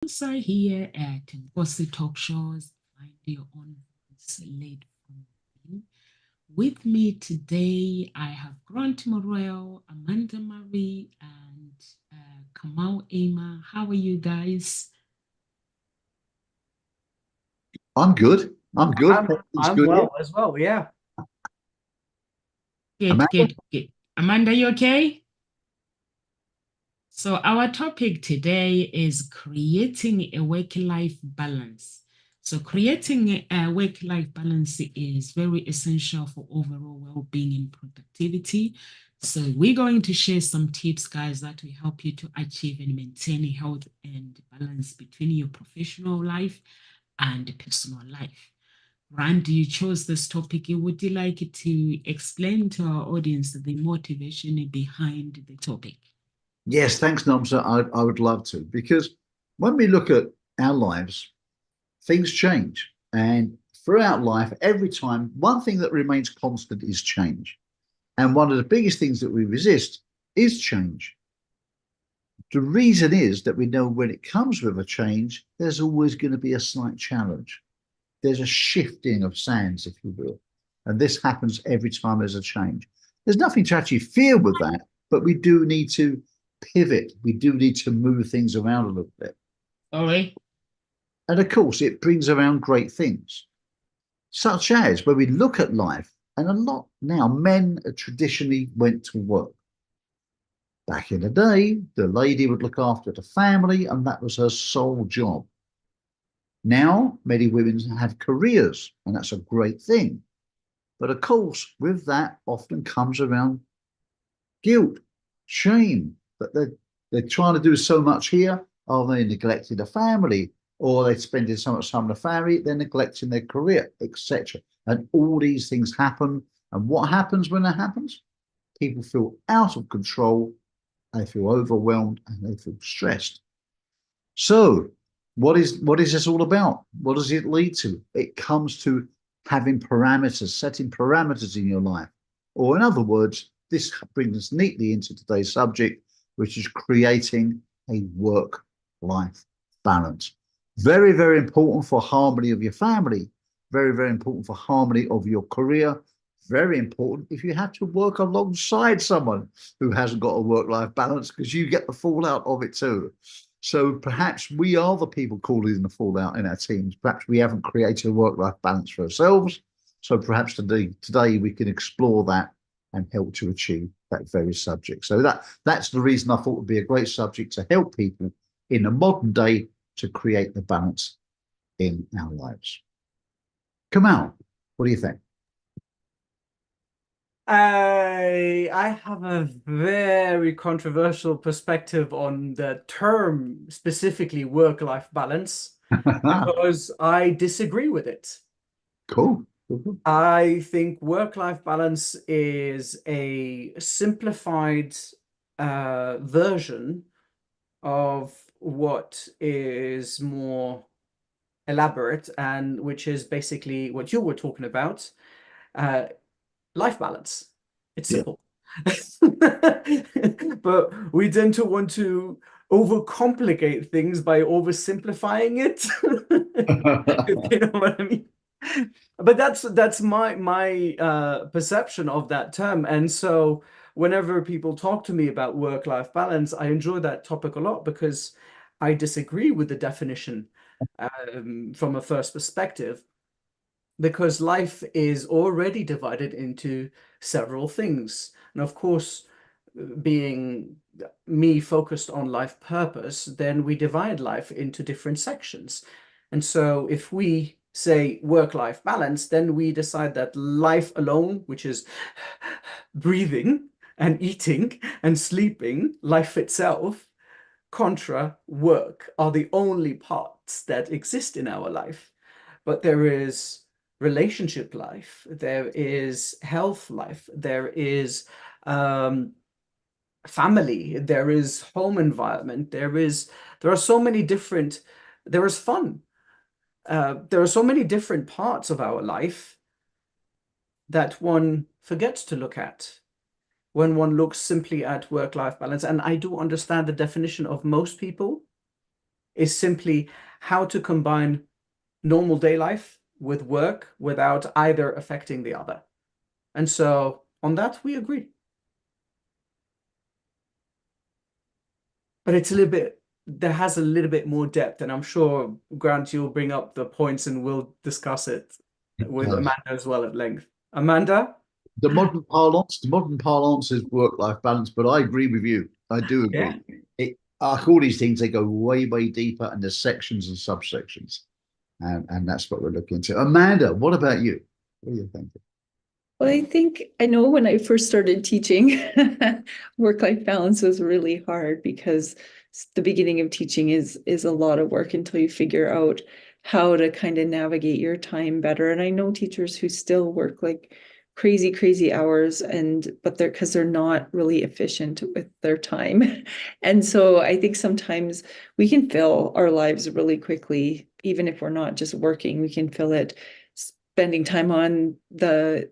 Also here at Bossy Talk Shows, find your own voice led from within. With me today, I have Grant Morel, Amanda Marie, and Kamal Ema. How are you guys? I'm good. I'm good. It's I'm good here. well as well. Yeah. Good, Amanda? good, good. Amanda, you okay? So, our topic today is creating a work life balance. So, creating a work life balance is very essential for overall well being and productivity. So, we're going to share some tips, guys, that will help you to achieve and maintain health and balance between your professional life and personal life. Randy, you chose this topic. Would you like to explain to our audience the motivation behind the topic? Yes, thanks, Nomsa. I would love to because when we look at our lives, things change. And throughout life, every time, one thing that remains constant is change. And one of the biggest things that we resist is change. The reason is that we know when it comes with a change, there's always going to be a slight challenge. There's a shifting of sands, if you will. And this happens every time there's a change. There's nothing to actually fear with that, but we do need to pivot. We do need to move things around a little bit. All right. And of course, it brings around great things, such as when we look at life, and a lot now, men traditionally went to work. Back in the day, the lady would look after the family, and that was her sole job. Now, many women have careers, and that's a great thing. But of course, with that often comes around guilt, shame that they're trying to do so much here. Are they neglecting the family? Or are they spending so much time with the family, they're neglecting their career, etc. And all these things happen. And what happens when that happens? People feel out of control, they feel overwhelmed, and they feel stressed. So, what is this all about? What does it lead to? It comes to having parameters, setting parameters in your life. Or in other words, this brings us neatly into today's subject, which is creating a work-life balance. Very, very important for harmony of your family. Very, very important for harmony of your career. Very important if you have to work alongside someone who hasn't got a work-life balance because you get the fallout of it too. So perhaps we are the people causing the fallout in our teams. Perhaps we haven't created a work-life balance for ourselves. So perhaps today we can explore that and help to achieve that very subject. So that's the reason I thought it would be a great subject to help people in the modern day to create the balance in our lives. Kamal, what do you think? I have a very controversial perspective on the term, specifically work-life balance, because I disagree with it. Cool. Cool. I think work-life balance is a simplified version of what is more elaborate, and which is basically what you were talking about, uh, life balance. It's Yeah. simple. But we tend to want to overcomplicate things by oversimplifying it. If you know what I mean. But that's my perception of that term. And so whenever people talk to me about work-life balance, I enjoy that topic a lot because I disagree with the definition from a first perspective, because life is already divided into several things. And of course, being me focused on life purpose, then we divide life into different sections. And so if we say work-life balance, then we decide that life alone, which is breathing and eating and sleeping, life itself, contra work, are the only parts that exist in our life. But there is relationship life, there is health life, there is family, there is home environment, there are so many different, there is fun. There are so many different parts of our life that one forgets to look at when one looks simply at work-life balance. And I do understand the definition of most people is simply how to combine normal day life with work without either affecting the other. And so on that, we agree. But it's a little bit, there has a little bit more depth, and I'm sure, Grant, you'll bring up the points and we'll discuss it with Amanda as well at length. Amanda? The modern parlance is work-life balance, but I agree with you. I do agree. All these things, they go way, way deeper, and there's sections and subsections. And that's what we're looking into. Amanda, what about you? What are you thinking? Well, I know when I first started teaching, work-life balance was really hard because the beginning of teaching is a lot of work until you figure out how to kind of navigate your time better. And I know teachers who still work like crazy hours, but they're not really efficient with their time. And so I think sometimes we can fill our lives really quickly, even if we're not just working, we can fill it spending time on the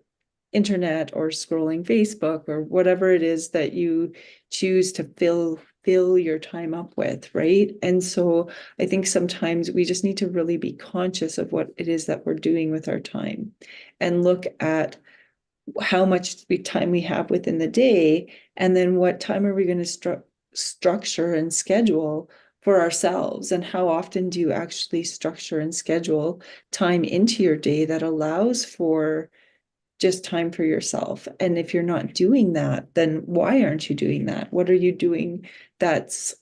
internet or scrolling Facebook or whatever it is that you choose to fill your time up with, right? And so I think sometimes we just need to really be conscious of what it is that we're doing with our time and look at how much time we have within the day, and then what time are we going to structure and schedule for ourselves, and how often do you actually structure and schedule time into your day that allows for just time for yourself. And if you're not doing that, then why aren't you doing that? What are you doing that's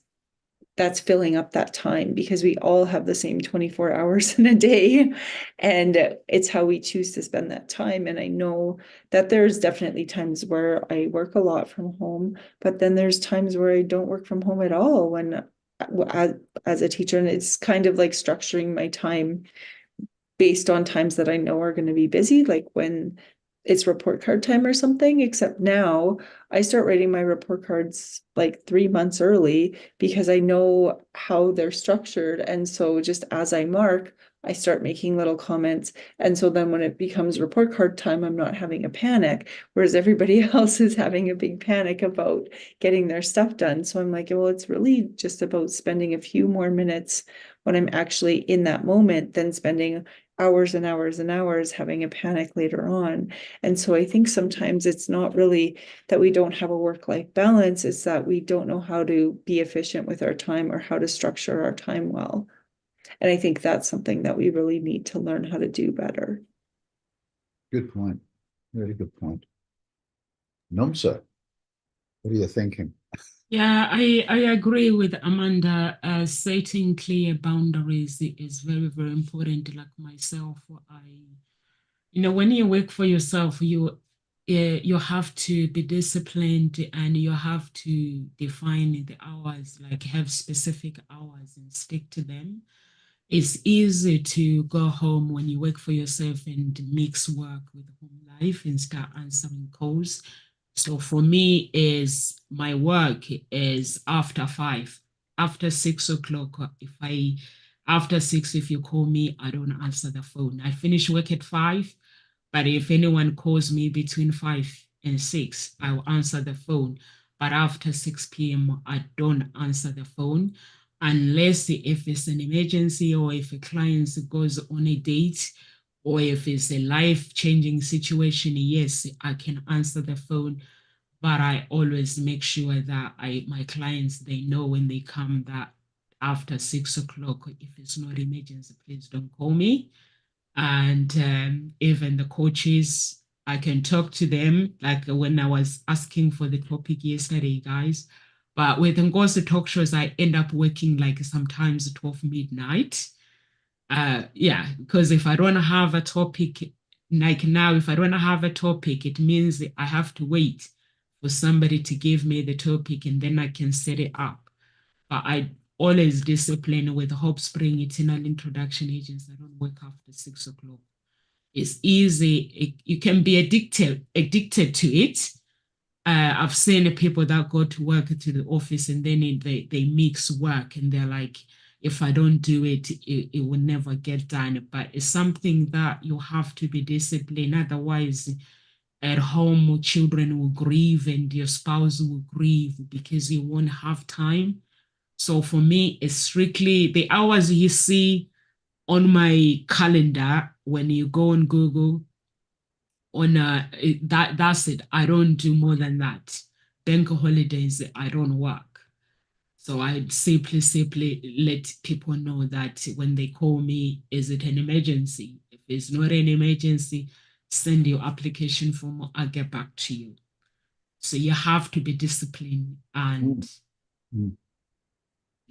filling up that time? Because we all have the same 24 hours in a day, and it's how we choose to spend that time. And I know that there's definitely times where I work a lot from home, but then there's times where I don't work from home at all when as a teacher. And it's kind of like structuring my time based on times that I know are going to be busy, like when it's report card time or something, except now I start writing my report cards like 3 months early because I know how they're structured. And so just as I mark, I start making little comments. And so then when it becomes report card time, I'm not having a panic, whereas everybody else is having a big panic about getting their stuff done. So I'm like, well, it's really just about spending a few more minutes when I'm actually in that moment than spending hours and hours and hours having a panic later on. And so I think sometimes it's not really that we don't have a work-life balance, it's that we don't know how to be efficient with our time or how to structure our time well. And I think that's something that we really need to learn how to do better. Good point. Really good point. Nomsa, what are you thinking? Yeah, I agree with Amanda. Setting clear boundaries is very, very important. Like myself, when you work for yourself, you have to be disciplined and you have to define the hours, like have specific hours and stick to them. It's easy to go home when you work for yourself and mix work with home life and start answering calls. So for me, is my work is after 5, after 6 o'clock. After 6, if you call me, I don't answer the phone. I finish work at 5, but if anyone calls me between 5 and 6, I'll answer the phone. But after 6 p.m., I don't answer the phone unless if it's an emergency or if a client goes on a date or if it's a life-changing situation. Yes, I can answer the phone, but I always make sure that my clients, they know when they come that after 6 o'clock, if it's not emergency, please don't call me. And even the coaches, I can talk to them, like when I was asking for the topic yesterday, guys. But with Ngozi talk shows, I end up working like sometimes 12 midnight. Because if I don't have a topic, like now, if I don't have a topic, it means I have to wait for somebody to give me the topic and then I can set it up. But I always discipline with Hope Spring Eternal Introduction Agents. I don't work after 6 o'clock. It's easy. You can be addicted to it. I've seen people that go to work to the office and then they mix work and they're like, if I don't do it, it will never get done. But it's something that you have to be disciplined. Otherwise, at home, children will grieve and your spouse will grieve because you won't have time So for me, it's strictly the hours you see on my calendar when you go on Google. That's it. I don't do more than that. Bank holidays, I don't work. So I simply let people know that when they call me, is it an emergency? If it's not an emergency, send your application form, I'll get back to you. So you have to be disciplined. And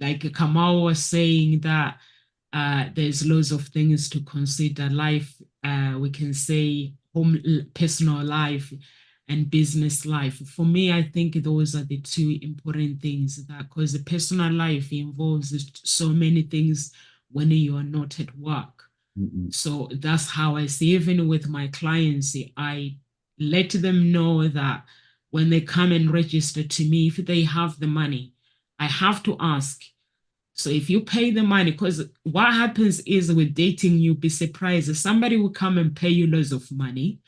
like Kamal was saying that there's loads of things to consider. Life, we can say home, personal life and business life. For me, I think those are the two important things, that because the personal life involves so many things when you are not at work. So that's how I see, even with my clients, I let them know that when they come and register to me, if they have the money, I have to ask. So if you pay the money, because what happens is with dating, you'll be surprised. Somebody will come and pay you loads of money.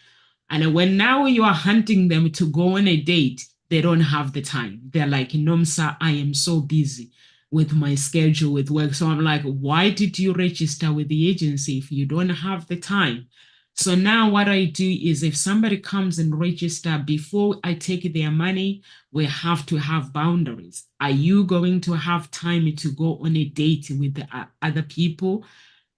And when now you are hunting them to go on a date, they don't have the time. They're like, Nomsa, I am so busy with my schedule, with work. So I'm like, why did you register with the agency if you don't have the time? So now what I do is if somebody comes and register, before I take their money, we have to have boundaries. Are you going to have time to go on a date with the other people?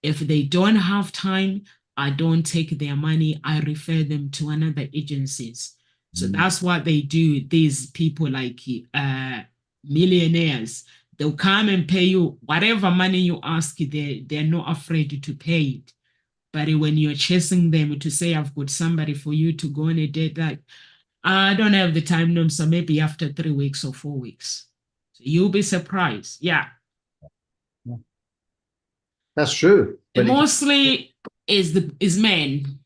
If they don't have time, I don't take their money. I refer them to another agencies. So that's what they do. These people like millionaires, they'll come and pay you whatever money you ask. They're not afraid to pay it. But when you're chasing them to say, I've got somebody for you to go on a date, like, I don't have the time, no, so maybe after 3 weeks or 4 weeks. So you'll be surprised. Yeah. That's true. But mostly is men.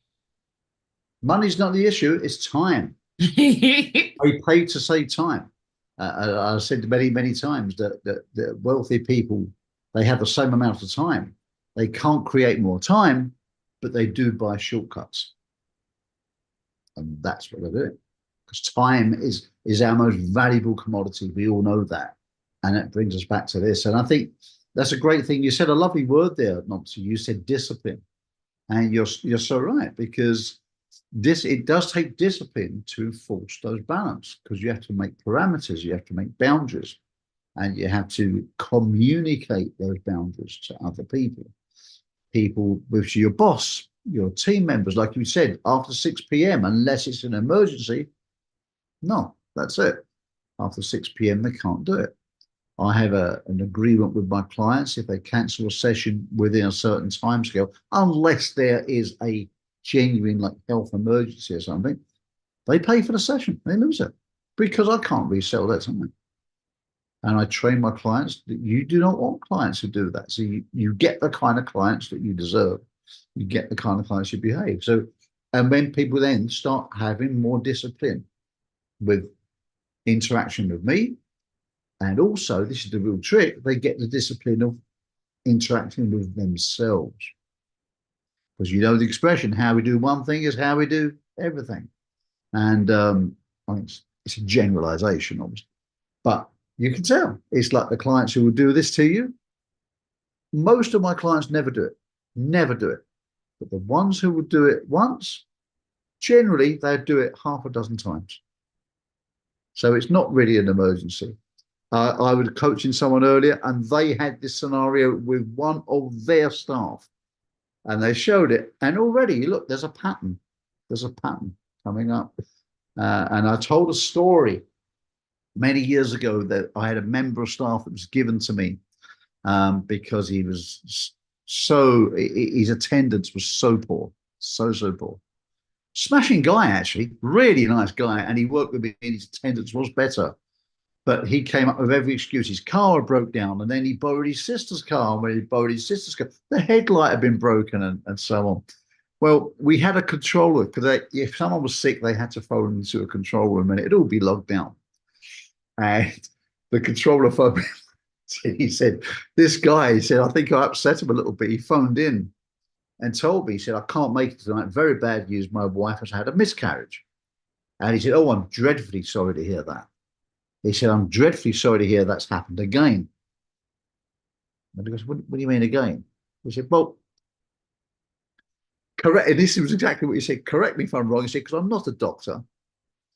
Money's not the issue, it's time. I pay to save time. I've said many, many times that wealthy people, they have the same amount of time. They can't create more time, but they do buy shortcuts. And that's what they're doing. Because time is our most valuable commodity. We all know that. And it brings us back to this. And I think that's a great thing. You said a lovely word there, Nomsa. You said discipline. And you're so right, because it does take discipline to enforce those balance, because you have to make parameters, you have to make boundaries, and you have to communicate those boundaries to other people with your boss, your team members. Like you said, after 6 p.m, unless it's an emergency, no, that's it. After 6 p.m, they can't do it. I have an agreement with my clients. If they cancel a session within a certain time scale, unless there is a genuine like health emergency or something, they pay for the session. They lose it, because I can't resell that something. And I train my clients that you do not want clients who do that. So you get the kind of clients that you deserve. You get the kind of clients you behave. So, and when people then start having more discipline with interaction with me, and also, this is the real trick, they get the discipline of interacting with themselves. Because you know the expression, how we do one thing is how we do everything. And I mean, it's a generalization, obviously. But you can tell, it's like the clients who will do this to you. Most of my clients never do it. Never do it. But the ones who will do it once, generally, they'll do it half a dozen times. So it's not really an emergency. I was coaching someone earlier, and they had this scenario with one of their staff, and they showed it. And already, look, there's a pattern. There's a pattern coming up. And I told a story many years ago that I had a member of staff that was given to me because he was his attendance was so poor, so poor. Smashing guy, actually, really nice guy. And he worked with me, and his attendance was better. But he came up with every excuse. His car broke down, and then he borrowed his sister's car. And when he borrowed his sister's car, the headlight had been broken, and so on. Well, we had a controller, because if someone was sick, they had to phone into a control room, and it'd all be logged down. And the controller phoned me. He said, this guy, he said, I think I upset him a little bit. He phoned in and told me, he said, I can't make it tonight. Very bad news. My wife has had a miscarriage. And he said, oh, I'm dreadfully sorry to hear that. He said, I'm dreadfully sorry to hear that's happened again. And he goes, what do you mean again? We said, well, correct. And this was exactly what he said. Correct me if I'm wrong. He said, because I'm not a doctor.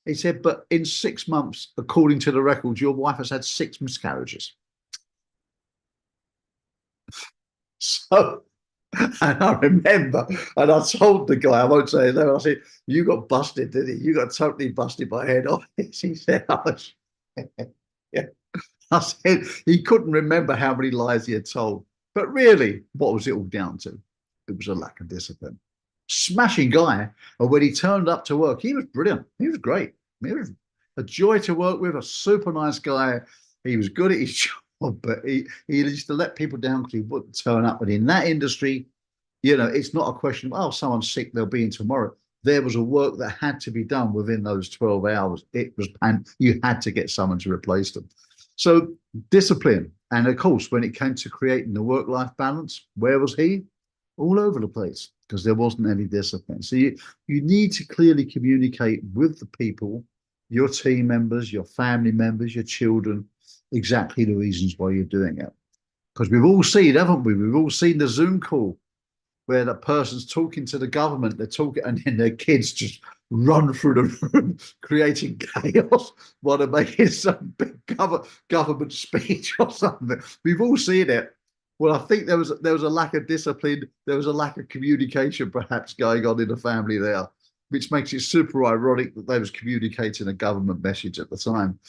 He said, but in 6 months, according to the records, your wife has had 6 miscarriages. So, and I remember, and I told the guy, I won't say his name, I said, you got busted, didn't you? You got totally busted by head office. He said, yeah. I said, he couldn't remember how many lies he had told. But really, what was it all down to? It was a lack of discipline. Smashing guy. And when he turned up to work, he was brilliant. He was great. He was a joy to work with, a super nice guy. He was good at his job, but he used to let people down because he wouldn't turn up. But in that industry, you know, it's not a question of, oh, someone's sick, they'll be in tomorrow. There was a work that had to be done within those 12 hours. It was, and you had to get someone to replace them. So discipline. And of course, when it came to creating the work-life balance, where was he? All over the place, because there wasn't any discipline. So you need to clearly communicate with the people, your team members, your family members, your children, exactly the reasons why you're doing it. Because we've all seen, haven't we? We've all seen the Zoom call where that person's talking to the government, they're talking, and then their kids just run through the room, creating chaos while they're making some big government speech or something. We've all seen it. Well, I think there was a lack of discipline. There was a lack of communication, perhaps, going on in the family there, which makes it super ironic that they was communicating a government message at the time.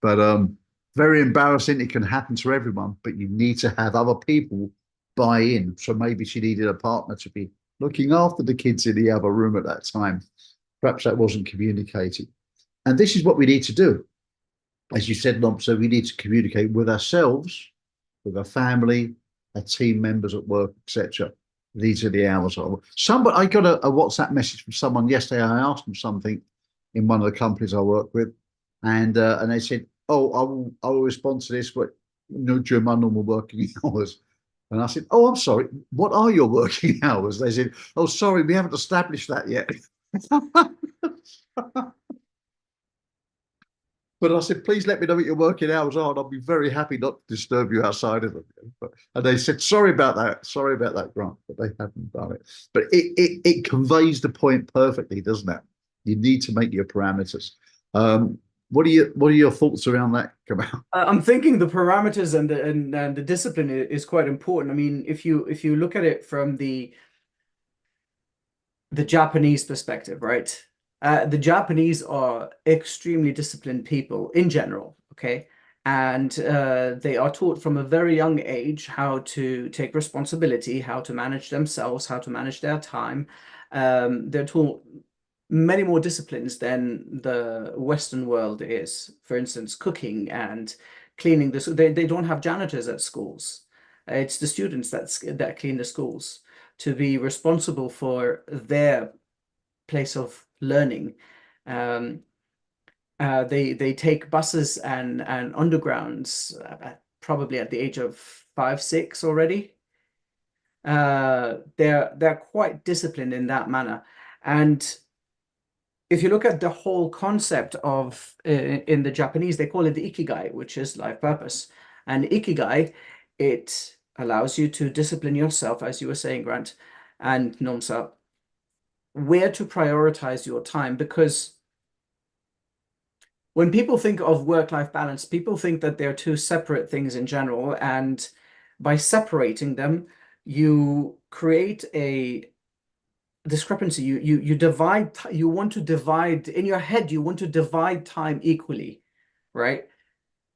But very embarrassing. It can happen to everyone, but you need to have other people buy in. So maybe she needed a partner to be looking after the kids in the other room at that time. Perhaps that wasn't communicated. And this is what we need to do. As you said, Lom, so we need to communicate with ourselves, with our family, our team members at work, etc. These are the hours. Somebody, I got a WhatsApp message from someone yesterday. I asked them something in one of the companies I work with, and they said, "Oh, I will respond to this, but during my normal working hours." And I said, "Oh, I'm sorry. What are your working hours?" They said, "Oh, sorry, we haven't established that yet." But I said, please let me know what your working hours are, and I'll be very happy not to disturb you outside of them. And they said, sorry about that, Grant, but they hadn't done it. But it conveys the point perfectly, doesn't it? You need to make your parameters. What are your thoughts around that, Kamal? I'm thinking the parameters and the discipline is quite important. I mean, if you look at it from the Japanese perspective, right? The Japanese are extremely disciplined people in general, okay? And they are taught from a very young age how to take responsibility, how to manage themselves, how to manage their time. They're taught many more disciplines than the Western world is. For instance, cooking and cleaning. They don't have janitors at schools. It's the students that clean the schools, to be responsible for their place of learning. They take buses and undergrounds probably at the age of 5, 6 already. They're quite disciplined in that manner. And if you look at the whole concept of in the Japanese, they call it the ikigai, which is life purpose. And ikigai, it allows you to discipline yourself, as you were saying, Grant and Nomsa, where to prioritize your time. Because when people think of work-life balance, people think that they're two separate things in general. And by separating them, you create a discrepancy. You want to divide in your head, you want to divide time equally, right?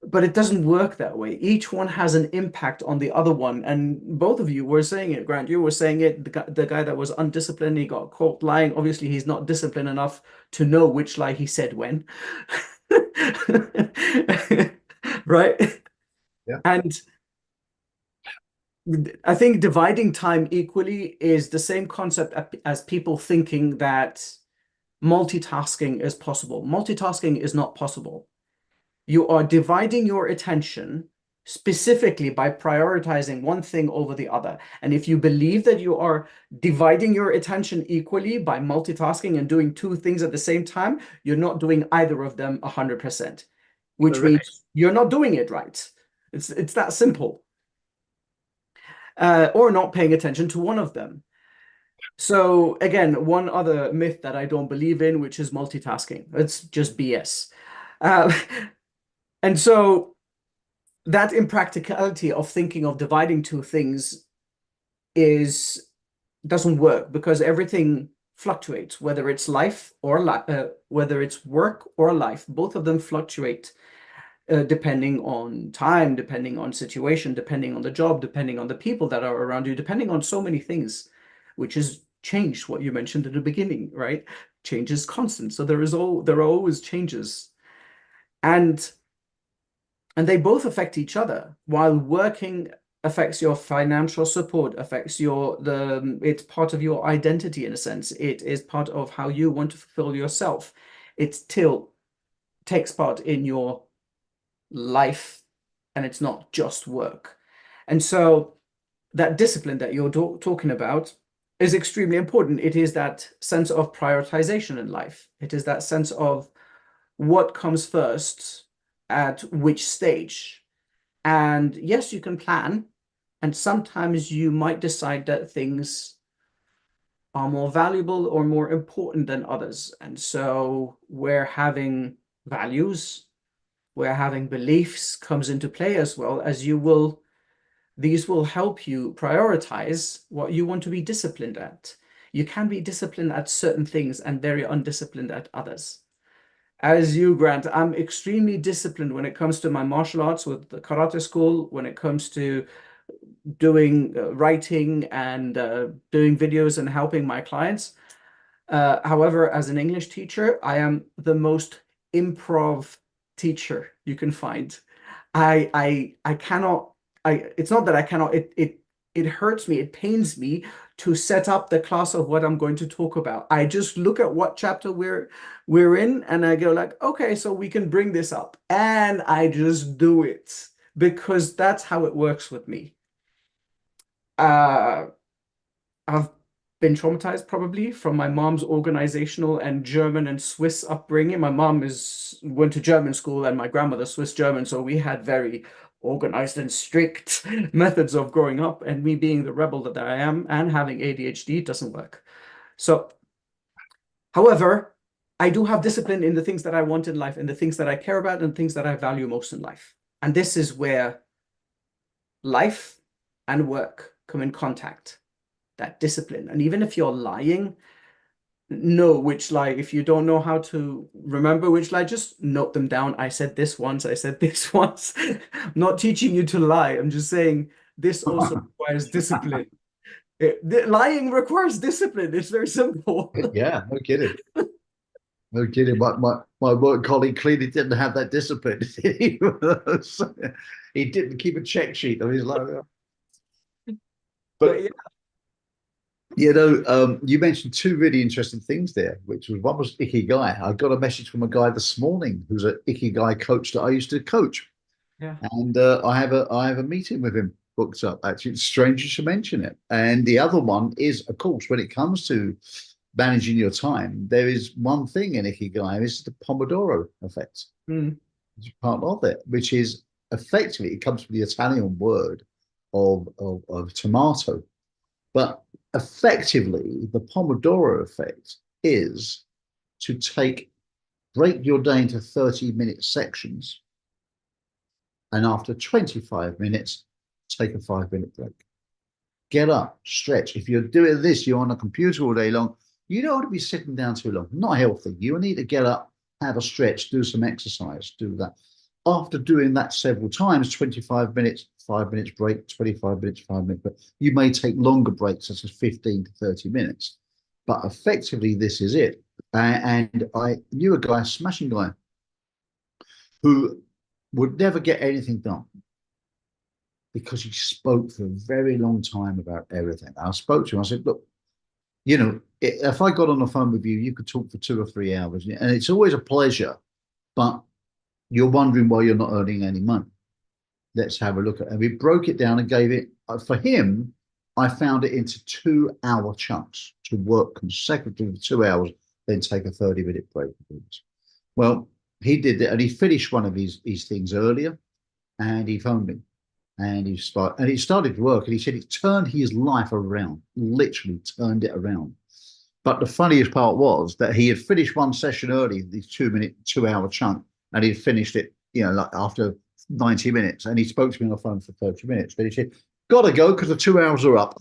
But it doesn't work that way. Each one has an impact on the other one. And both of you were saying it, Grant, you were saying it, the guy that was undisciplined, he got caught lying. Obviously, he's not disciplined enough to know which lie he said when. Right? Yeah. And I think dividing time equally is the same concept as people thinking that multitasking is possible. Multitasking is not possible. You are dividing your attention specifically by prioritizing one thing over the other. And if you believe that you are dividing your attention equally by multitasking and doing two things at the same time, you're not doing either of them 100%, which means you're not doing it right. It's that simple. or not paying attention to one of them. So again, one other myth that I don't believe in, which is multitasking. It's just BS. Uh, and so that impracticality of thinking of dividing two things doesn't work, because everything fluctuates, whether it's life or whether it's work or life. Both of them fluctuate depending on time, depending on situation, depending on the job, depending on the people that are around you, depending on so many things, which is change, what you mentioned at the beginning, right? Change is constant. So there are always changes. And they both affect each other. While working affects your financial support, affects it's part of your identity in a sense. It is part of how you want to fulfill yourself. It still takes part in your life, and it's not just work. And so that discipline that you're talking about is extremely important. It is that sense of prioritization in life. It is that sense of what comes first at which stage. And yes, you can plan, and sometimes you might decide that things are more valuable or more important than others. And so where having values, where having beliefs comes into play, as well as these will help you prioritize what you want to be disciplined at. You can be disciplined at certain things and very undisciplined at others. As you, Grant, I'm extremely disciplined when it comes to my martial arts with the karate school, when it comes to doing writing and doing videos and helping my clients. However, as an English teacher, I am the most improv teacher you can find. I cannot, it's not that I cannot, it hurts me, it pains me to set up the class of what I'm going to talk about. I just look at what chapter we're in, and I go like, okay, so we can bring this up, and I just do it because that's how it works with me. I've been traumatized probably from my mom's organizational and German and Swiss upbringing. My mom went to German school and my grandmother Swiss German, so we had very organized and strict methods of growing up, and me being the rebel that I am and having ADHD doesn't work. So, however, I do have discipline in the things that I want in life and the things that I care about and things that I value most in life. And this is where life and work come in contact, that discipline. And even if you're lying, know which lie. If you don't know how to remember which lie, just note them down. I said this once, I said this once. I'm not teaching you to lie. I'm just saying this also requires discipline. Lying requires discipline. It's very simple. Yeah, no kidding. No kidding. My work colleague clearly didn't have that discipline. He didn't keep a check sheet of his life. But yeah. You know, you mentioned two really interesting things there, which was one was Ikigai. I got a message from a guy this morning who's an Ikigai coach that I used to coach. Yeah. And I have a meeting with him booked up. Actually, it's strange you should mention it. And the other one is, of course, when it comes to managing your time, there is one thing in Ikigai, is the Pomodoro effect. It's part of it, which is effectively, it comes from the Italian word of tomato. But effectively, the Pomodoro effect is to break your day into 30-minute sections. And after 25 minutes, take a 5-minute break. Get up, stretch. If you're doing this, you're on a computer all day long, you don't want to be sitting down too long. Not healthy. You need to get up, have a stretch, do some exercise, do that. After doing that several times, 25 minutes, 5 minutes break, 25 minutes, 5 minutes break. You may take longer breaks, such as 15 to 30 minutes. But effectively, this is it. And I knew a guy, a smashing guy, who would never get anything done because he spoke for a very long time about everything. I spoke to him, I said, look, you know, if I got on the phone with you, you could talk for 2 or 3 hours. And it's always a pleasure, but you're wondering why you're not earning any money. Let's have a look at it. And we broke it down and gave it, for him, I found it into 2-hour chunks to work consecutively for 2 hours, then take a 30-minute break. Well, he did that, and he finished one of his things earlier, and he phoned me. And he started to work, and he said it turned his life around, literally turned it around. But the funniest part was that he had finished one session early, this 2-hour chunk, and he'd finished it, like after 90 minutes. And he spoke to me on the phone for 30 minutes. Then he said, "Gotta go because the 2 hours are up."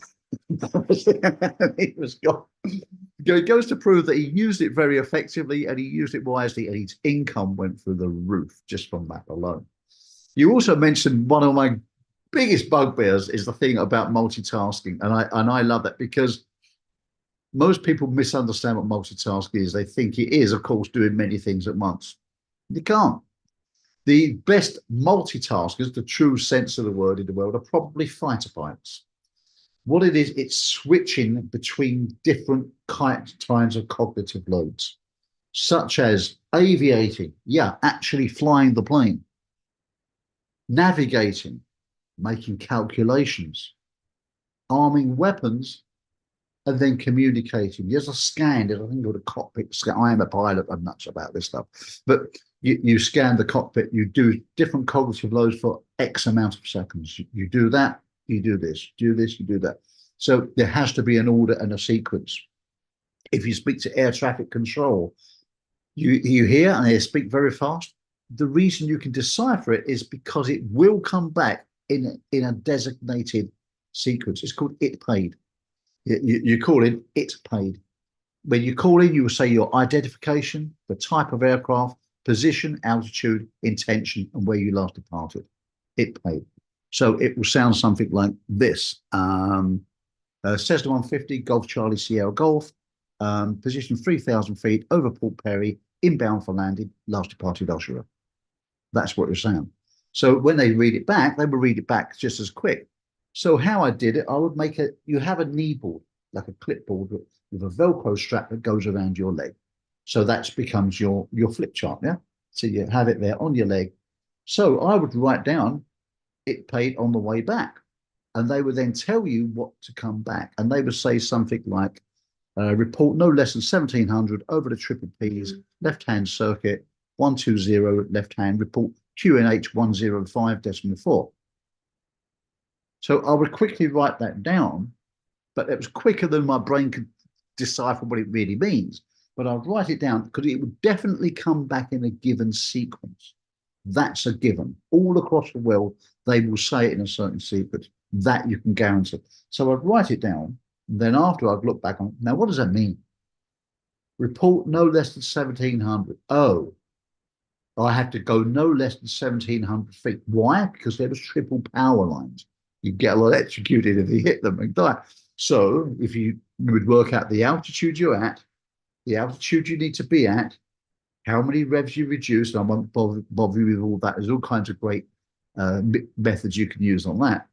He was gone. It goes to prove that he used it very effectively and he used it wisely, and his income went through the roof just from that alone. You also mentioned one of my biggest bugbears is the thing about multitasking, and I love that, because most people misunderstand what multitasking is. They think it is, of course, doing many things at once. You can't. The best multitaskers, the true sense of the word in the world, are probably fighter pilots. What it is, it's switching between different kinds of cognitive loads, such as aviating, actually flying the plane, navigating, making calculations, arming weapons, and then communicating. There's a scan, there's a thing called a cockpit scan. I am a pilot, I'm nuts about this stuff. But you scan the cockpit, you do different cognitive loads for X amount of seconds. You do that, you do this, you do that. So there has to be an order and a sequence. If you speak to air traffic control, you hear and they speak very fast. The reason you can decipher it is because it will come back in a designated sequence. It's called it paid. You call in it paid. When you call in, you will say your identification, the type of aircraft, position, altitude, intention, and where you last departed. It paid. So it will sound something like this. Cessna 150, Golf Charlie Sierra Golf, position 3,000 feet over Port Perry, inbound for landing, last departed Oshawa. That's what it will sound. So when they read it back, they will read it back just as quick. So how I did it, I would make you have a knee board, like a clipboard with a Velcro strap that goes around your leg. So that becomes your flip chart, yeah? So you have it there on your leg. So I would write down it paid on the way back. And they would then tell you what to come back. And they would say something like, report no less than 1,700 over the triple Ps, left-hand circuit, 120, left-hand, report QNH 105.4. So I would quickly write that down, but it was quicker than my brain could decipher what it really means. But I'd write it down because it would definitely come back in a given sequence. That's a given. All across the world, they will say it in a certain sequence. That you can guarantee. So I'd write it down. Then after I'd look back on, now what does that mean? Report no less than 1,700. Oh, I had to go no less than 1,700 feet. Why? Because there was triple power lines. You get electrocuted if you hit them and die. So if you would work out the altitude you're at, the altitude you need to be at, how many revs you reduce, and I won't bother you with all that. There's all kinds of great methods you can use on that.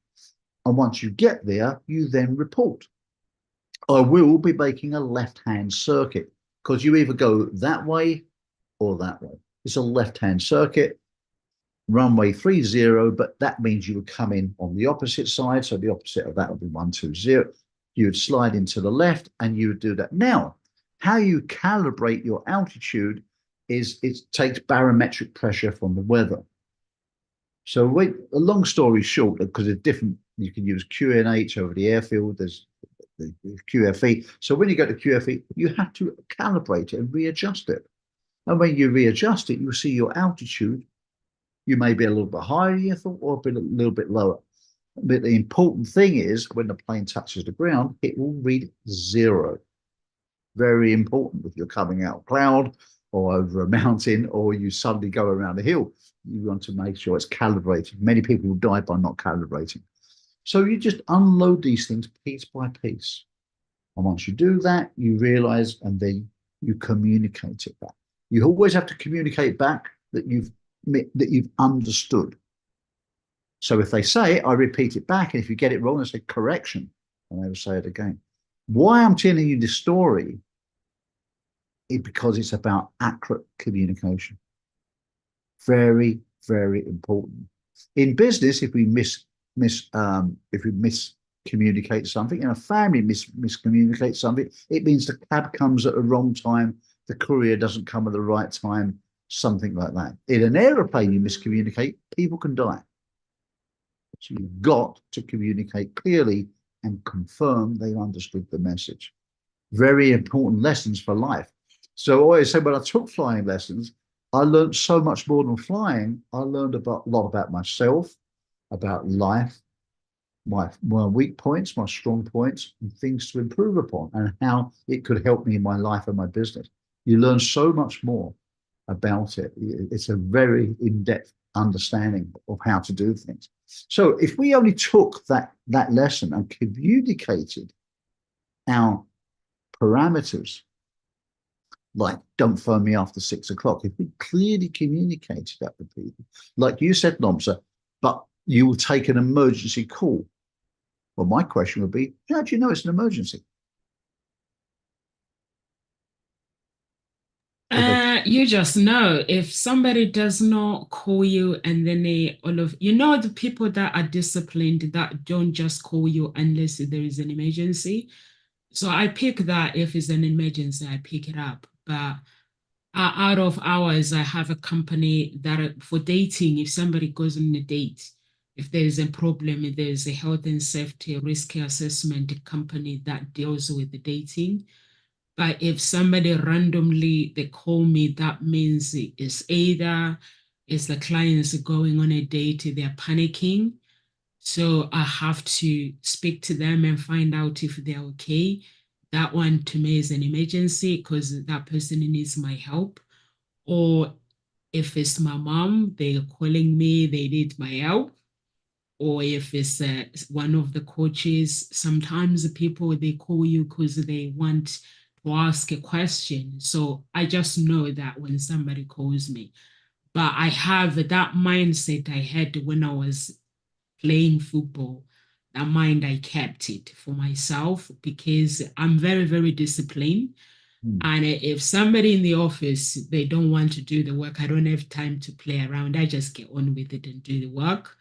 And once you get there, you then report. I will be making a left-hand circuit because you either go that way or that way. It's a left-hand circuit, runway 30, but that means you would come in on the opposite side. So the opposite of that would be 120. You would slide into the left and you would do that. Now, how you calibrate your altitude is it takes barometric pressure from the weather. So a long story short, because it's different, you can use QNH over the airfield, there's the QFE. So when you go to QFE, you have to calibrate it and readjust it. And when you readjust it, you see your altitude. You may be a little bit higher than you thought or a little bit lower. But the important thing is when the plane touches the ground, it will read 0. Very important if you're coming out of cloud or over a mountain or you suddenly go around a hill. You want to make sure it's calibrated. Many people will die by not calibrating. So you just unload these things piece by piece. And once you do that, you realize and then you communicate it back. You always have to communicate back that you've understood. So if they say it, I repeat it back. And if you get it wrong, I say correction. And they will say it again. Why I'm telling you this story is because it's about accurate communication. Very, very important. In business, if we miscommunicate something, and a family miscommunicates something, it means the cab comes at the wrong time, the courier doesn't come at the right time, something like that. In an aeroplane, you miscommunicate, people can die. So you've got to communicate clearly and confirm they understood the message. Very important lessons for life. So I always say when I took flying lessons, I learned so much more than flying. I learned a lot about myself, about life, my weak points, my strong points, and things to improve upon, and how it could help me in my life and my business. You learn so much more about it. It's a very in-depth understanding of how to do things. So if we only took that lesson and communicated our parameters, like don't phone me after 6 o'clock, if we clearly communicated that with people, like you said, Nomsa, but you will take an emergency call. Well, my question would be, how do you know it's an emergency? You just know if somebody does not call you and then the people that are disciplined that don't just call you unless there is an emergency. So I pick that if it's an emergency, I pick it up. But out of hours, I have a company that for dating, if somebody goes on a date, if there's a problem, if there's a health and safety risk assessment company that deals with the dating. But if somebody randomly they call me, that means it's either it's the clients going on a date, they're panicking. So I have to speak to them and find out if they're okay. That one to me is an emergency because that person needs my help. Or if it's my mom, they're calling me, they need my help. Or if it's one of the coaches, sometimes the people they call you because they want to ask a question. So I just know that when somebody calls me. But I have that mindset I had when I was playing football. That mind, I kept it for myself because I'm very, very disciplined. And if somebody in the office, they don't want to do the work, I don't have time to play around. I just get on with it and do the work.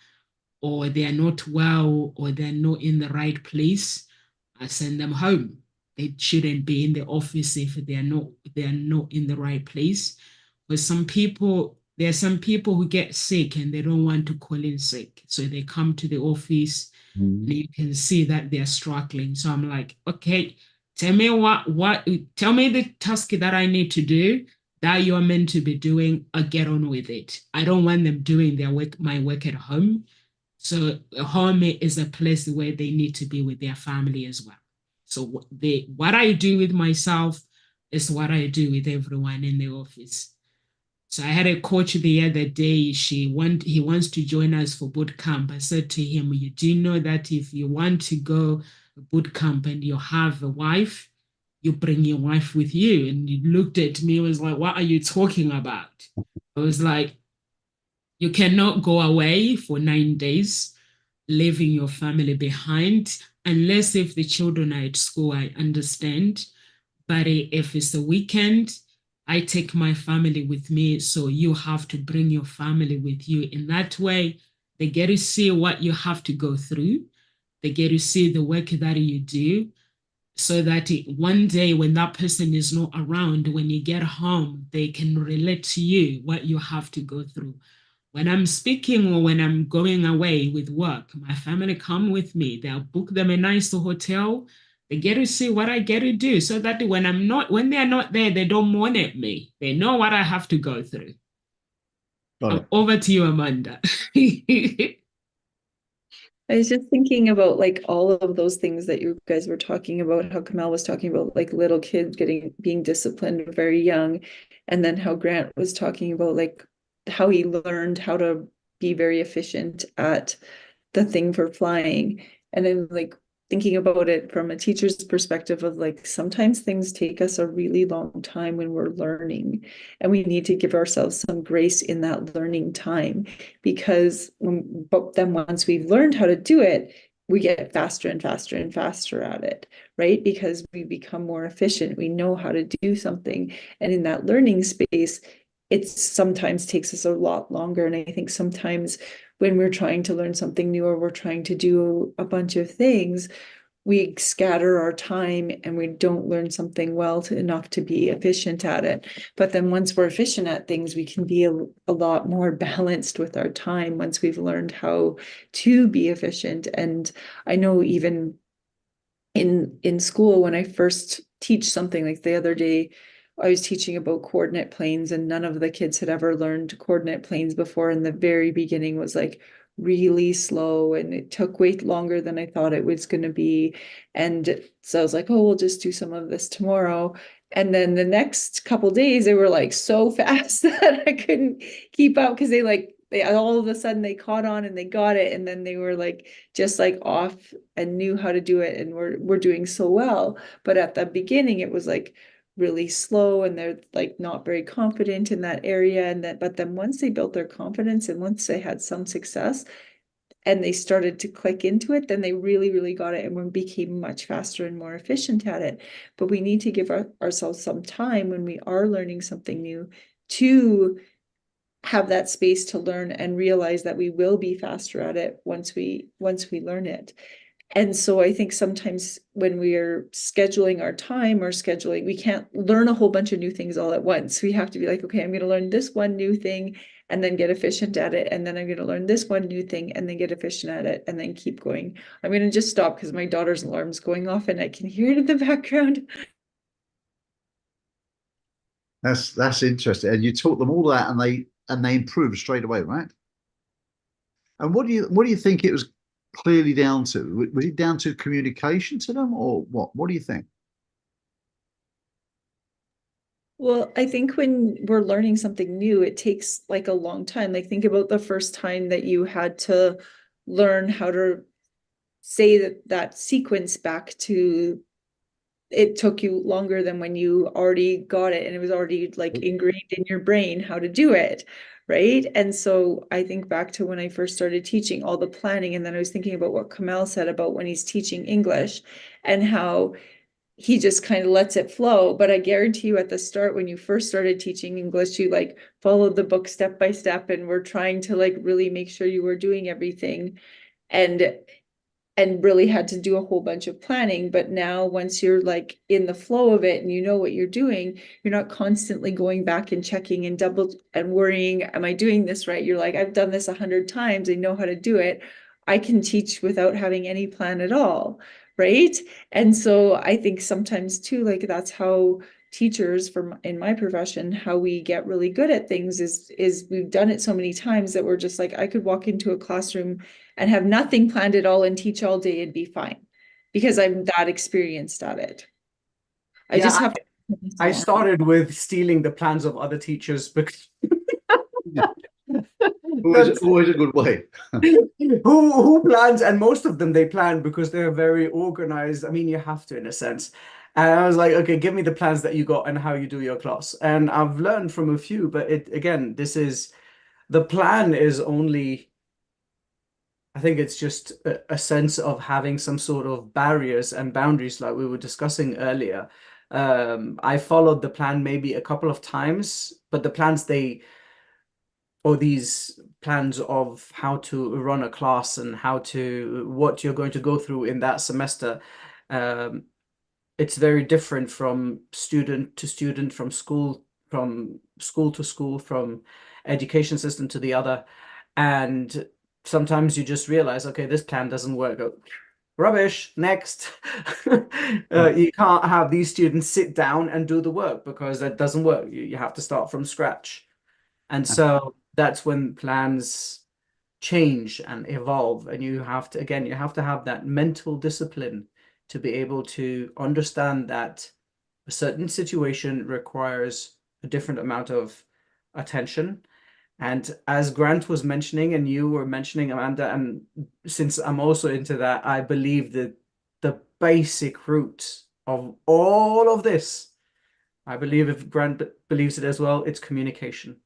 Or they are not well, or they're not in the right place, I send them home. They shouldn't be in the office if they are not in the right place. But there are some people who get sick and they don't want to call in sick. So they come to the office and you can see that they're struggling. So I'm like, okay, tell me tell me the task that I need to do that you are meant to be doing. I'll get on with it. I don't want them doing my work at home. So home is a place where they need to be with their family as well. So what I do with myself is what I do with everyone in the office. So I had a coach the other day. He wants to join us for boot camp. I said to him, you do know that if you want to go boot camp and you have a wife, you bring your wife with you. And he looked at me and was like, what are you talking about? I was like, you cannot go away for 9 days, leaving your family behind, unless if the children are at school, I understand. But if it's a weekend, I take my family with me. So you have to bring your family with you. In that way, they get to see what you have to go through. They get to see the work that you do so that one day when that person is not around, when you get home, they can relate to you what you have to go through. When I'm speaking or when I'm going away with work, my family come with me. They'll book them a nice hotel. They get to see what I get to do so that when they're not there, they don't mourn at me. They know what I have to go through. Over to you, Amanda. I was just thinking about like all of those things that you guys were talking about, how Kamal was talking about like little kids being disciplined very young, and then how Grant was talking about like how he learned how to be very efficient at the thing for flying. And then like thinking about it from a teacher's perspective of like sometimes things take us a really long time when we're learning, and we need to give ourselves some grace in that learning time, because but then once we've learned how to do it, we get faster and faster and faster at it, right? Because we become more efficient, we know how to do something, and in that learning space it sometimes takes us a lot longer. And I think sometimes when we're trying to learn something new or we're trying to do a bunch of things, we scatter our time and we don't learn something enough to be efficient at it. But then once we're efficient at things, we can be a lot more balanced with our time once we've learned how to be efficient. And I know even in school, when I first teach something, like the other day, I was teaching about coordinate planes, and none of the kids had ever learned coordinate planes before. And the very beginning was like really slow, and it took way longer than I thought it was going to be. And so I was like, oh, we'll just do some of this tomorrow. And then the next couple days, they were like so fast that I couldn't keep up, because they all of a sudden they caught on and they got it, and then they were like just like off and knew how to do it, and we're doing so well. But at the beginning, it was like really slow, and they're like not very confident in that area. But then once they built their confidence and once they had some success and they started to click into it, then they really, really got it, and we became much faster and more efficient at it. But we need to give ourselves some time when we are learning something new to have that space to learn and realize that we will be faster at it once we learn it. And so I think sometimes when we are scheduling our time or scheduling, we can't learn a whole bunch of new things all at once. We have to be like, okay, I'm going to learn this one new thing and then get efficient at it. And then I'm going to learn this one new thing and then get efficient at it and then keep going. I'm going to just stop because my daughter's alarm's going off and I can hear it in the background. That's interesting. And you taught them all that, and they improved straight away, right? And what do you think it was clearly down to? Was it down to communication to them, or what? What do you think? Well, I think when we're learning something new, it takes like a long time. Like think about the first time that you had to learn how to say that sequence back to, it took you longer than when you already got it and it was already like ingrained in your brain how to do it. Right. And so I think back to when I first started teaching, all the planning, and then I was thinking about what Kamal said about when he's teaching English and how he just kind of lets it flow. But I guarantee you at the start, when you first started teaching English, you like followed the book step by step and were trying to like really make sure you were doing everything and really had to do a whole bunch of planning. But now once you're like in the flow of it and you know what you're doing, you're not constantly going back and checking and double and worrying, am I doing this right? You're like, I've done this 100 times. I know how to do it. I can teach without having any plan at all. Right. And so I think sometimes too, like that's how teachers in my profession, how we get really good at things is we've done it so many times that we're just like, I could walk into a classroom and have nothing planned at all and teach all day and be fine because I'm that experienced at it. I started with stealing the plans of other teachers because always a good way. who plans, and most of them they plan because they're very organized. I mean, you have to in a sense. And I was like, okay, give me the plans that you got and how you do your class. And I've learned from a few, but the plan is only, I think it's just a sense of having some sort of barriers and boundaries like we were discussing earlier. I followed the plan maybe a couple of times, but these plans of how to run a class and what you're going to go through in that semester, it's very different from student to student, from school to school, from education system to the other. And sometimes you just realize, okay, this plan doesn't work. Rubbish, next. You can't have these students sit down and do the work because that doesn't work. You have to start from scratch. And so that's when plans change and evolve. And you have to have that mental discipline to be able to understand that a certain situation requires a different amount of attention. And as Grant was mentioning, and you were mentioning, Amanda, and since I'm also into that, I believe that the basic root of all of this, I believe if Grant believes it as well, it's communication,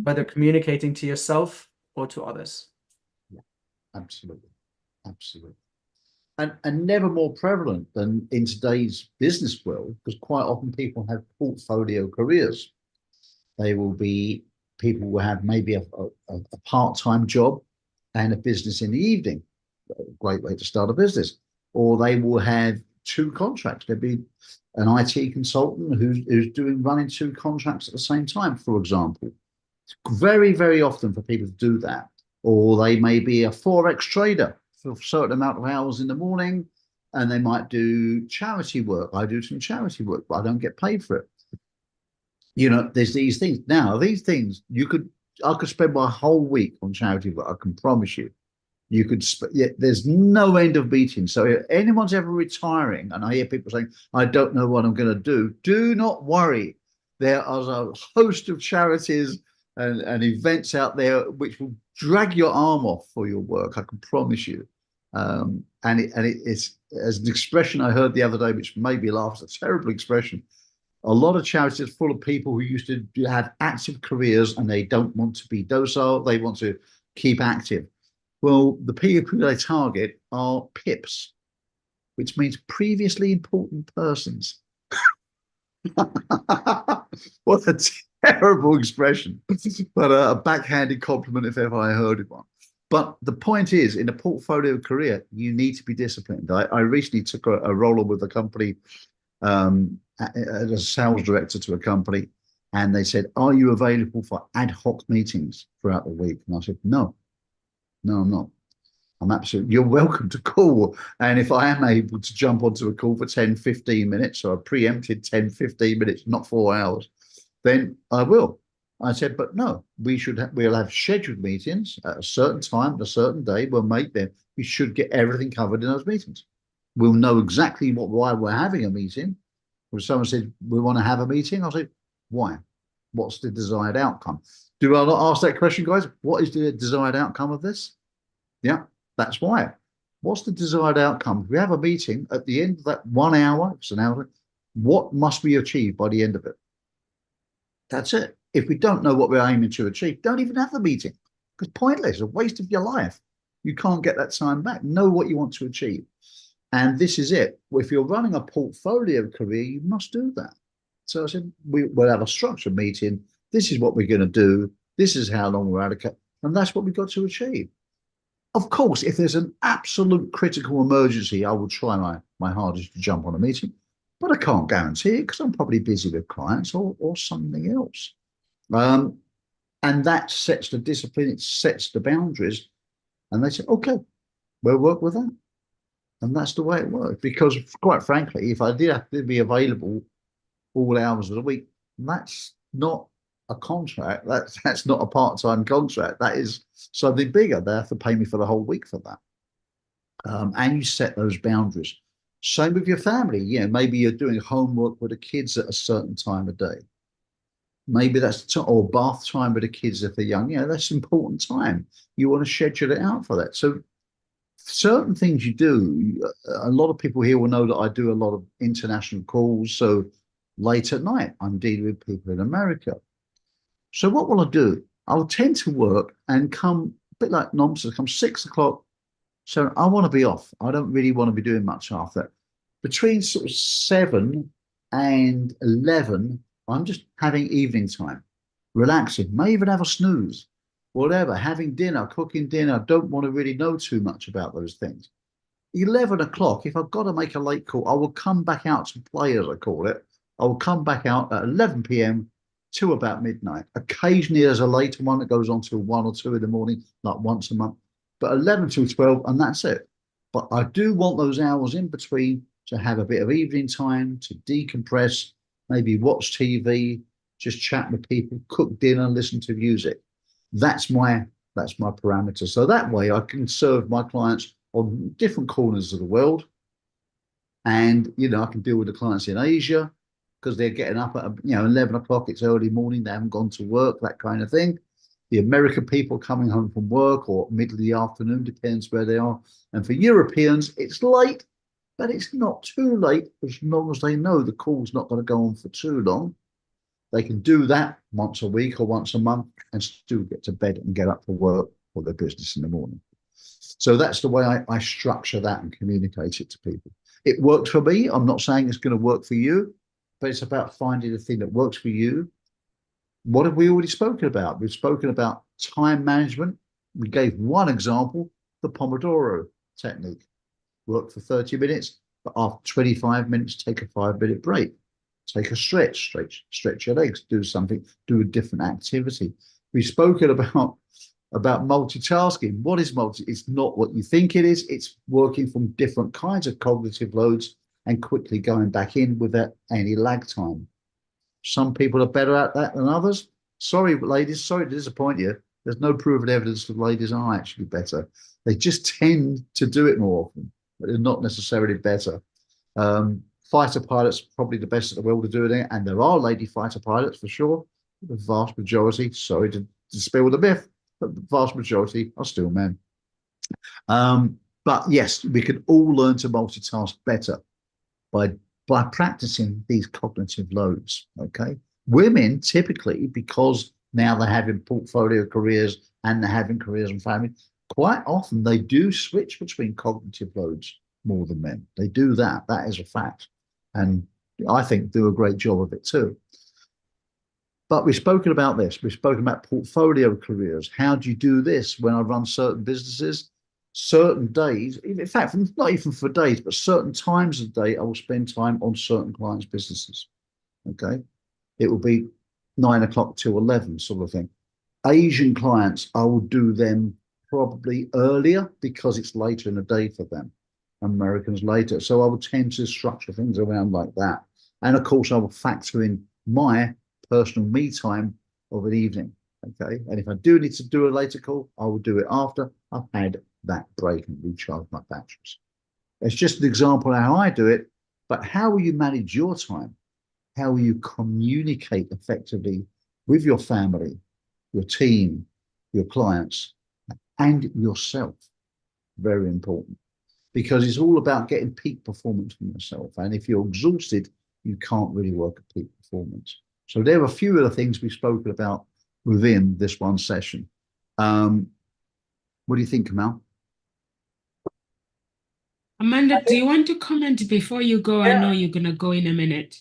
whether communicating to yourself or to others. Yeah, absolutely. Absolutely. And never more prevalent than in today's business world, because quite often people have portfolio careers. People will have maybe a part-time job and a business in the evening. A great way to start a business. or they will have two contracts. There'll be an IT consultant who's running two contracts at the same time, for example. It's very, very often for people to do that. Or they may be a Forex trader for a certain amount of hours in the morning, and they might do charity work. I do some charity work, but I don't get paid for it. You know, there's these things. Now, these things, I could spend my whole week on charity work, I can promise you. You could, there's no end of meetings. So if anyone's ever retiring, and I hear people saying, I don't know what I'm going to do not worry. There are a host of charities and events out there which will drag your arm off for your work, I can promise you. And it's, as an expression I heard the other day, which made me laugh, it's a terrible expression. A lot of charities are full of people who used to have active careers and they don't want to be docile, they want to keep active. Well, the people they target are PIPs, which means previously important persons. What a terrible expression, but a backhanded compliment if ever I heard one. But the point is, in a portfolio career, you need to be disciplined. I recently took a role with a company as a sales director to a company, and they said, are you available for ad hoc meetings throughout the week? And I said, no, I'm not. I'm absolutely, you're welcome to call. And if I am able to jump onto a call for 10, 15 minutes, so I preempted 10, 15 minutes, not 4 hours, then I will. I said, but no, we'll have scheduled meetings at a certain time, a certain day. We'll make them. We should get everything covered in those meetings. We'll know exactly why we're having a meeting. When someone said, we want to have a meeting, I'll say, why? What's the desired outcome? Do I not ask that question, guys? What is the desired outcome of this? Yeah, that's why. What's the desired outcome? If we have a meeting at the end of that 1 hour, it's an hour, what must we achieve by the end of it? That's it. If we don't know what we're aiming to achieve, don't even have the meeting. It's pointless, a waste of your life. You can't get that time back. Know what you want to achieve. And this is it. If you're running a portfolio career, you must do that. So I said, we'll have a structured meeting. This is what we're going to do. This is how long we're allocated. And that's what we've got to achieve. Of course, if there's an absolute critical emergency, I will try my hardest to jump on a meeting. But I can't guarantee it because I'm probably busy with clients or something else. And that sets the discipline, it sets the boundaries. And they say, okay, we'll work with that. And that's the way it works. Because quite frankly, if I did have to be available all hours of the week, that's not a contract. That's not a part-time contract. That is something bigger. They have to pay me for the whole week for that. And you set those boundaries. Same with your family. You know, maybe you're doing homework with the kids at a certain time of day. Maybe that's or bath time with the kids if they're young. You know, that's important time. You want to schedule it out for that. So certain things you do, a lot of people here will know that I do a lot of international calls. So late at night, I'm dealing with people in America. So what will I do? I'll tend to work and come a bit like nonsense, come 6 o'clock. So I want to be off. I don't really want to be doing much after that. Between sort of 7 and 11, I'm just having evening time, relaxing, may even have a snooze, whatever, having dinner, cooking dinner. Don't want to really know too much about those things. 11 o'clock, if I've got to make a late call, I will come back out to play, as I call it. I will come back out at 11 p.m. to about midnight. Occasionally there's a later one that goes on till 1 or 2 in the morning, like once a month, but 11 till 12, and that's it. But I do want those hours in between to have a bit of evening time, to decompress, maybe watch TV, just chat with people, cook dinner, listen to music. That's my parameter. So that way I can serve my clients on different corners of the world. And, you know, I can deal with the clients in Asia because they're getting up at, 11 o'clock, it's early morning, they haven't gone to work, that kind of thing. The American people coming home from work or middle of the afternoon, depends where they are. And for Europeans, it's late, but it's not too late as long as they know the call's not going to go on for too long. They can do that once a week or once a month and still get to bed and get up for work or their business in the morning. So that's the way I structure that and communicate it to people. It worked for me. I'm not saying it's going to work for you, but it's about finding the thing that works for you. What have we already spoken about? We've spoken about time management. We gave one example, the Pomodoro technique. work for 30 minutes, but after 25 minutes, take a 5-minute break. Take a stretch your legs, do something, do a different activity. We've spoken about multitasking. What is It's not what you think it is. It's working from different kinds of cognitive loads and quickly going back in without any lag time. Some people are better at that than others. Sorry, ladies, sorry to disappoint you. There's no proven evidence that ladies are actually better. They just tend to do it more often, but they're not necessarily better. Fighter pilots probably the best in the world at doing it, and there are lady fighter pilots for sure. The vast majority, sorry to spill the myth, but the vast majority are still men. But yes, we can all learn to multitask better by practicing these cognitive loads. Okay, women typically, because now they're having portfolio careers and they're having careers and family, quite often they do switch between cognitive loads more than men. They do that. That is a fact. And I think do a great job of it too. But we've spoken about this. We've spoken about portfolio careers. How do you do this when I run certain businesses? Certain days, in fact, not even for days, but certain times of the day, I will spend time on certain clients' businesses. Okay. It will be 9 o'clock till 11 sort of thing. Asian clients, I will do them probably earlier because it's later in the day for them. Americans later. So I will tend to structure things around like that. And of course, I will factor in my personal me time of an evening. Okay. And if I do need to do a later call, I will do it after I've had that break and recharge my batteries. It's just an example of how I do it. But how will you manage your time? How will you communicate effectively with your family, your team, your clients, and yourself? Very important. Because it's all about getting peak performance from yourself. And if you're exhausted, you can't really work at peak performance. So there are a few of the things we've spoken about within this one session. What do you think, Kamal? Amanda, do you want to comment before you go? I Yeah. know you're going to go in a minute.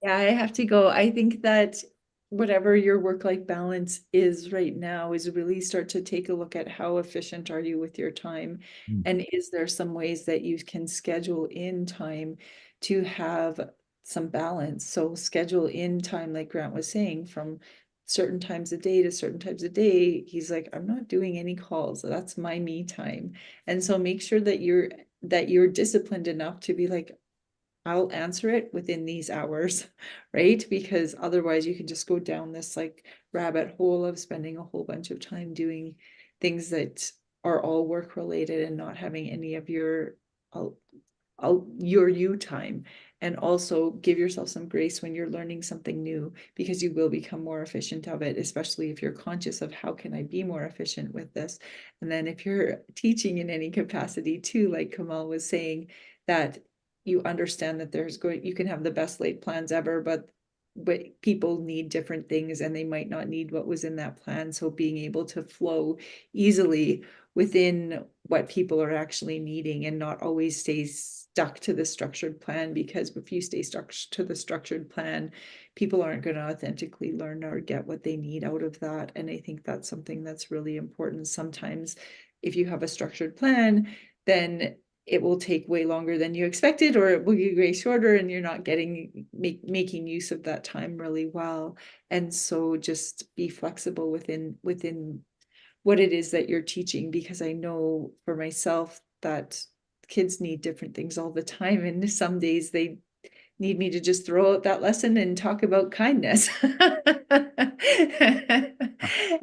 Yeah, I have to go. I think that whatever your work-life balance is right now is really start to take a look at how efficient are you with your time, and is there some ways that you can schedule in time to have some balance. So schedule in time, like Grant was saying, from certain times of day to certain times of day. He's like, I'm not doing any calls. That's my me time. And so make sure that you're disciplined enough to be like, I'll answer it within these hours, right? Because otherwise you can just go down this like rabbit hole of spending a whole bunch of time doing things that are all work related and not having any of your you time. And also give yourself some grace when you're learning something new, because you will become more efficient of it, especially if you're conscious of how can I be more efficient with this. And then if you're teaching in any capacity too, like Kamal was saying, that you understand that you can have the best laid plans ever, but people need different things and they might not need what was in that plan. So being able to flow easily within what people are actually needing and not always stay stuck to the structured plan, because if you stay stuck to the structured plan, people aren't going to authentically learn or get what they need out of that. And I think that's something that's really important. Sometimes if you have a structured plan, then it will take way longer than you expected, or it will be way shorter and you're not making use of that time really well. And so just be flexible within what it is that you're teaching, because I know for myself that kids need different things all the time. And some days they need me to just throw out that lesson and talk about kindness.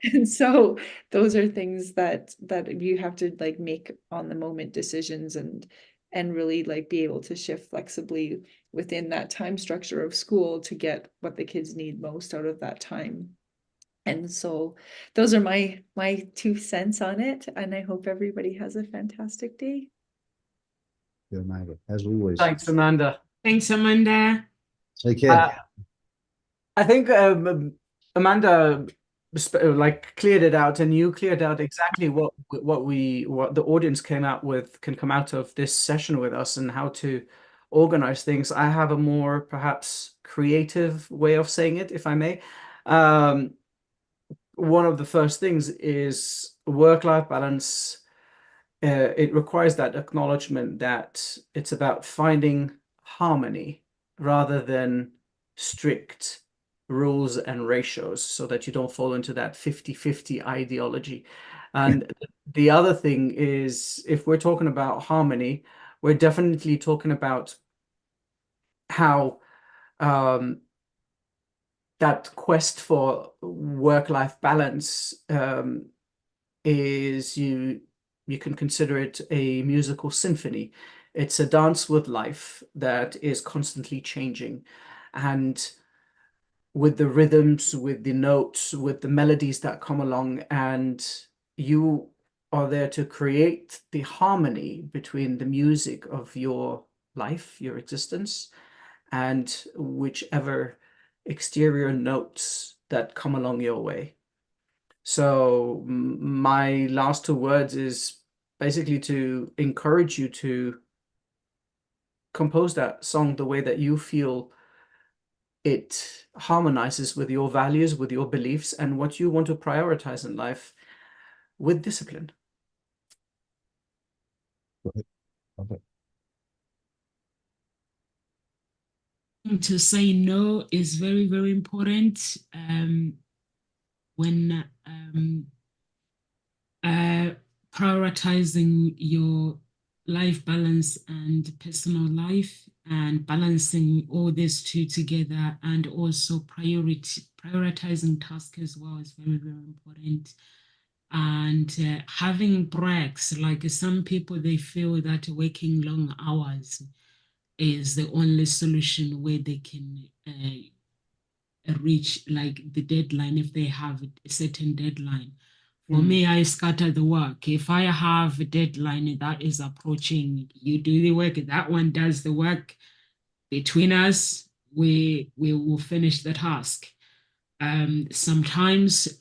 And so those are things that you have to like make on the moment decisions and really like be able to shift flexibly within that time structure of school to get what the kids need most out of that time. And so those are my 2 cents on it. And I hope everybody has a fantastic day. Yeah, Amanda, as always. Thanks, Amanda. Thanks, Amanda. Take care. I think Amanda like cleared it out, and you cleared out exactly what the audience can come out of this session with us, and how to organize things. I have a more perhaps creative way of saying it, if I may. One of the first things is work-life balance it requires that acknowledgement that it's about finding harmony rather than strict rules and ratios, so that you don't fall into that 50-50 ideology. And the other thing is, if we're talking about harmony, we're definitely talking about how that quest for work-life balance is, you can consider it a musical symphony. It's a dance with life that is constantly changing, and with the rhythms, with the notes, with the melodies that come along, and you are there to create the harmony between the music of your life, your existence, and whichever exterior notes that come along your way. So my last 2 words is basically to encourage you to compose that song the way that you feel it harmonizes with your values, with your beliefs, and what you want to prioritize in life, with discipline. Love it. To say no is very, very important. When prioritizing your life balance and personal life, and balancing all these two together, and also prioritizing tasks as well is very, very important. And having breaks, like some people, they feel that working long hours is the only solution where they can reach like the deadline, if they have a certain deadline. For me, I scatter the work. If I have a deadline that is approaching, you do the work, that one does the work. Between us, we will finish the task. Sometimes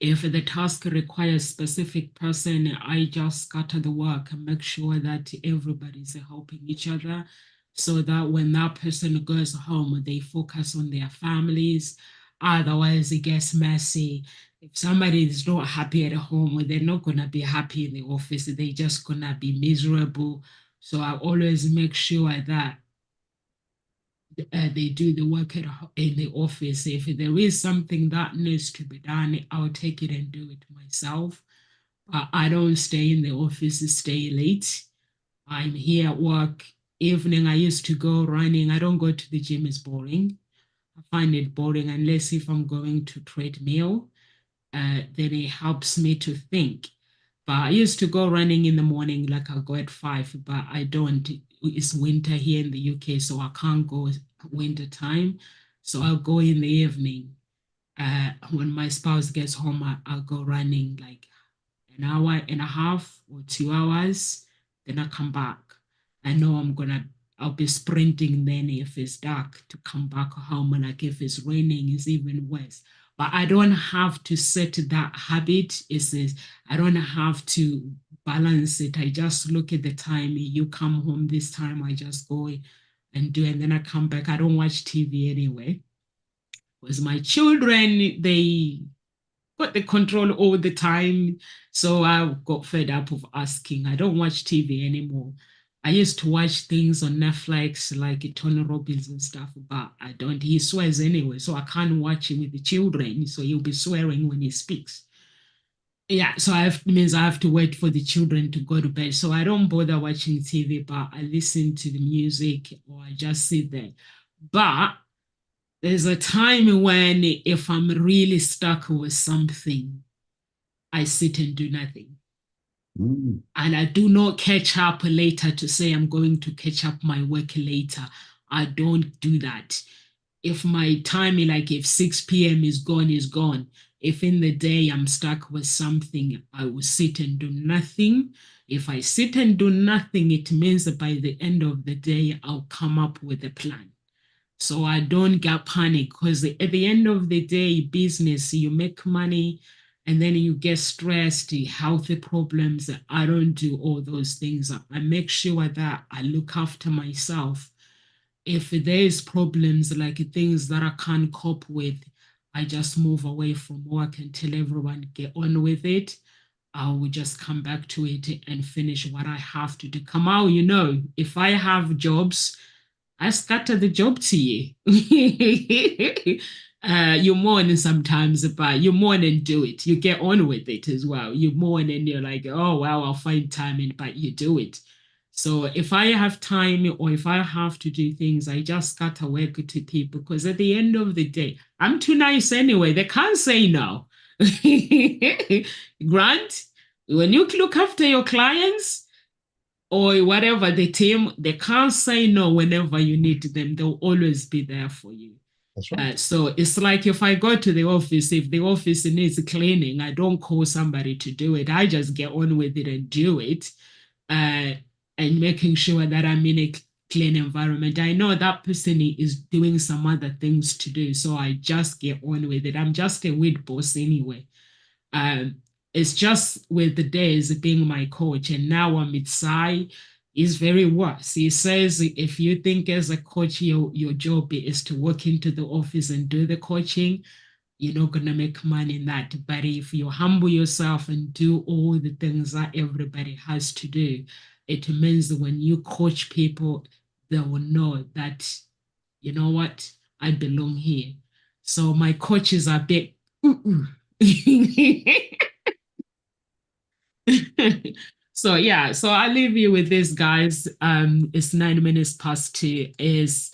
if the task requires specific person, I just scatter the work and make sure that everybody's helping each other, so that when that person goes home, they focus on their families. Otherwise, it gets messy. If somebody is not happy at home, they're not going to be happy in the office. They're just going to be miserable. So I always make sure that they do the work in the office. If there is something that needs to be done, I'll take it and do it myself. I don't stay in the office, stay late. I'm here at work. Evening, I used to go running. I don't go to the gym, it's boring. I find it boring unless if I'm going to treadmill, then it helps me to think. But I used to go running in the morning, like I'll go at 5, but I don't. It's winter here in the UK, so I can't go winter time. So I'll go in the evening. When my spouse gets home, I'll go running like an hour and a half or 2 hours. Then I come back. I know I'll be sprinting then if it's dark to come back home. And like if it's raining, it's even worse. But I don't have to set that habit. I don't have to balance it. I just look at the time. You come home this time, I just go and do, and then I come back. I don't watch TV anyway. Because my children, they got the control all the time. So I got fed up of asking. I don't watch TV anymore. I used to watch things on Netflix like Tony Robbins and stuff, but I don't. He swears anyway, so I can't watch it with the children. So he'll be swearing when he speaks. Yeah, so means I have to wait for the children to go to bed. So I don't bother watching TV, but I listen to the music or I just sit there. But there's a time when if I'm really stuck with something, I sit and do nothing. And I do not catch up later to say I'm going to catch up my work later. I don't do that. If my time, like if 6 p.m. is gone. If in the day I'm stuck with something, I will sit and do nothing. If I sit and do nothing, it means that by the end of the day, I'll come up with a plan. So I don't get panic, because at the end of the day, business, you make money and then you get stressed, healthy problems. I don't do all those things. I make sure that I look after myself. If there's problems, like things that I can't cope with, I just move away from work until everyone get on with it. I will just come back to it and finish what I have to do. Kamau, you know, if I have jobs, I scatter the job to you. You mourn sometimes, but you mourn and do it. You get on with it as well. You mourn and you're like, oh, well, I'll find time, but you do it. So if I have time or if I have to do things, I just scatter work to people because at the end of the day, I'm too nice anyway. They can't say no. Grant, when you look after your clients or whatever the team, they can't say no whenever you need them. They'll always be there for you. That's right. So it's like if I go to the office, if the office needs cleaning, I don't call somebody to do it. I just get on with it and do it. And making sure that I'm in a clean environment. I know that person is doing some other things to do, so I just get on with it. I'm just a weird boss anyway. It's just with the days being my coach, and now I'm with Sai, is very worse. He says if you think as a coach your job is to walk into the office and do the coaching, you're not going to make money in that. But if you humble yourself and do all the things that everybody has to do, it means that when you coach people, they will know that, you know what, I belong here. So my coaches are a bit. So yeah, so I'll leave you with this, guys. It's 9 minutes past 2. Is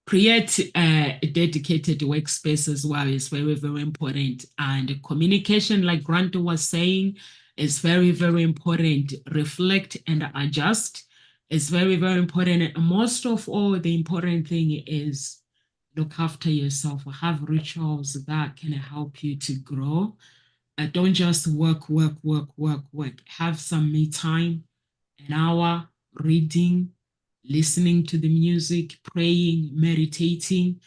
create a dedicated workspace as well is very, very important. And communication, like Grant was saying, is very, very important. Reflect and adjust is very, very important. And most of all, the important thing is look after yourself. Have rituals that can help you to grow. Don't just work. Have some me time, an hour, reading, listening to the music, praying, meditating.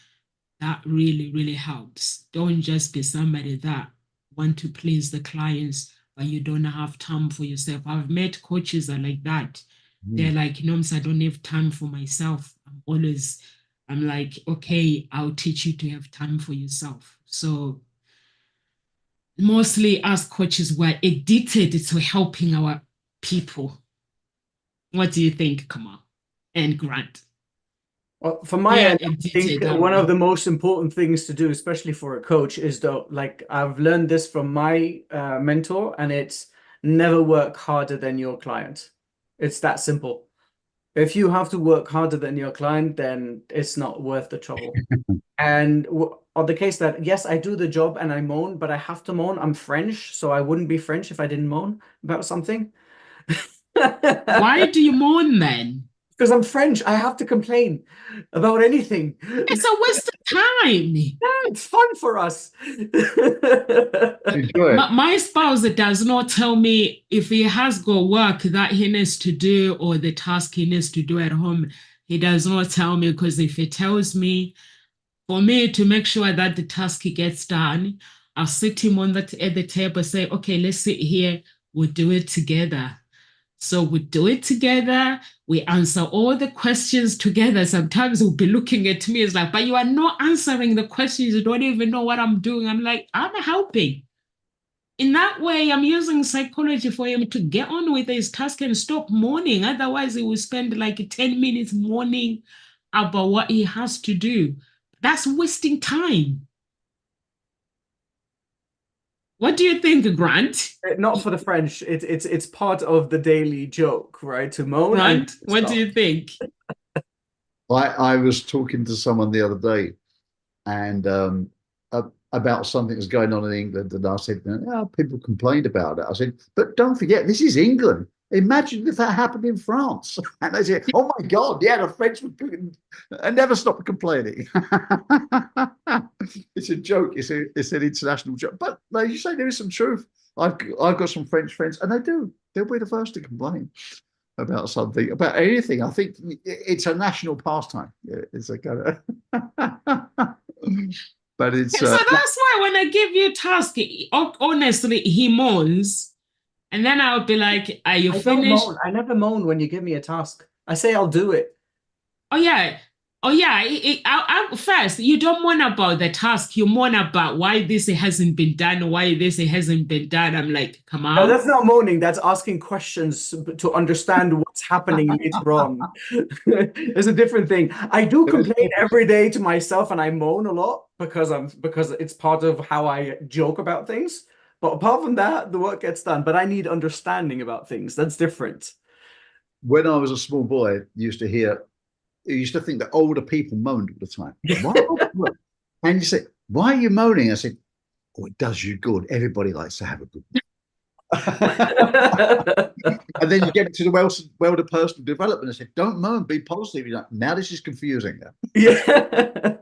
That really, really helps. Don't just be somebody that want to please the clients, but you don't have time for yourself. I've met coaches that are like that. They're like, you know, I don't have time for myself. I'm like, okay, I'll teach you to have time for yourself. So mostly as coaches, we're addicted to helping our people. What do you think, Kamal and Grant? Well, from my end, I think one of the most important things to do, especially for a coach, is like I've learned this from my mentor, and it's never work harder than your client. It's that simple. If you have to work harder than your client, then it's not worth the trouble. And on the case that, yes, I do the job and I moan, but I have to moan. I'm French, so I wouldn't be French if I didn't moan about something. Why do you moan then? Because I'm French, I have to complain about anything. It's a waste of time. Yeah, it's fun for us. Enjoy it. My spouse does not tell me if he has got work that he needs to do or the task he needs to do at home. He does not tell me, because if he tells me, for me to make sure that the task gets done, I'll sit him at the table, say, okay, let's sit here, we'll do it together. So we do it together. We answer all the questions together. Sometimes he'll be looking at me, it's like, but you are not answering the questions. You don't even know what I'm doing. I'm like, I'm helping. In that way, I'm using psychology for him to get on with his task and stop mourning. Otherwise, he will spend like 10 minutes mourning about what he has to do. That's wasting time. What do you think, Grant? Not for the French. It's part of the daily joke, right? To moan. Grant, what do you think? I was talking to someone the other day, and about something that's going on in England, and I said, oh, people complained about it. I said, but don't forget, this is England. Imagine if that happened in France. And they said, oh my God, yeah, the French would never stop complaining. It's a joke. It's an international joke. But like you say, there is some truth. I've got some French friends, and they'll be the first to complain about something, about anything. I think it's a national pastime. It's a kind of but it's so that's why when I give you a task, honestly, he moans. And then I'll be like, are you finished? I never moan when you give me a task. I say I'll do it. Oh, yeah. Oh yeah, first you don't mourn about the task. You mourn about why this hasn't been done, why this hasn't been done. I'm like, come No, on. that's not moaning. That's asking questions to understand what's happening later on. It's a different thing. I do complain every day to myself, and I moan a lot because it's part of how I joke about things. But apart from that, the work gets done. But I need understanding about things. That's different. When I was a small boy, you used to think that older people moaned all the time. Why? And you say, why are you moaning? I said, oh, it does you good. Everybody likes to have a good and then you get to the world of personal development and say, don't moan, be positive. You're like, now this is confusing. Yeah.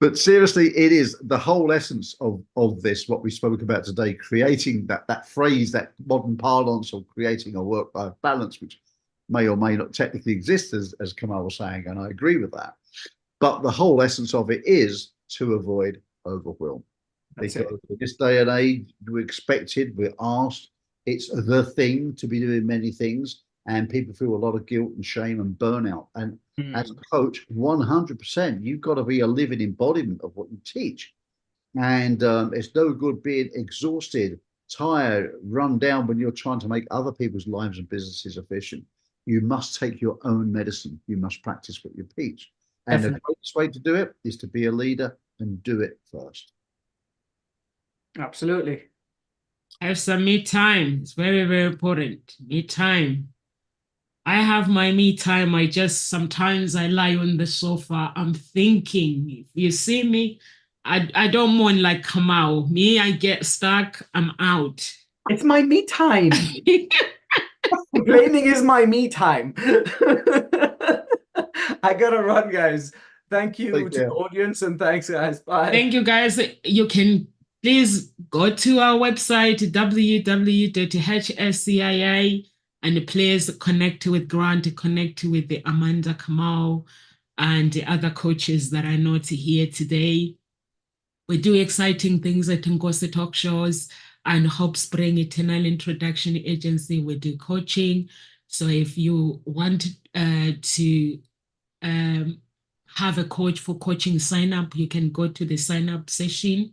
But seriously, it is the whole essence of this, what we spoke about today, creating that phrase, that modern parlance of creating a work-life balance, which may or may not technically exist, as Kamal was saying, and I agree with that. But the whole essence of it is to avoid overwhelm. That's Because it. in this day and age, we're expected, we're asked, it's the thing to be doing many things, and people feel a lot of guilt and shame and burnout. And as a coach, 100%, you've got to be a living embodiment of what you teach. And it's no good being exhausted, tired, run down when you're trying to make other people's lives and businesses efficient. You must take your own medicine. You must practice what you teach. And Definitely. the greatest way to do it is to be a leader and do it first. Absolutely. Have some me time. It's very, very important. Me time. I have my me time. Sometimes I lie on the sofa. I'm thinking. If you see me, I don't mourn like Kamal. Me, I get stuck. I'm out. It's my me time. Complaining is my me time. I gotta run, guys. Thank you to the audience, and thanks, guys. Bye. Thank you, guys. You can please go to our website, www.hscia, and please connect with Grant, connect with the Amanda, Kamal, and the other coaches that are not here today. We do exciting things at Ngozi Talk Shows and Hope Spring Eternal Introduction Agency. We do coaching. So if you want to have a coach for coaching sign up, you can go to the sign up session.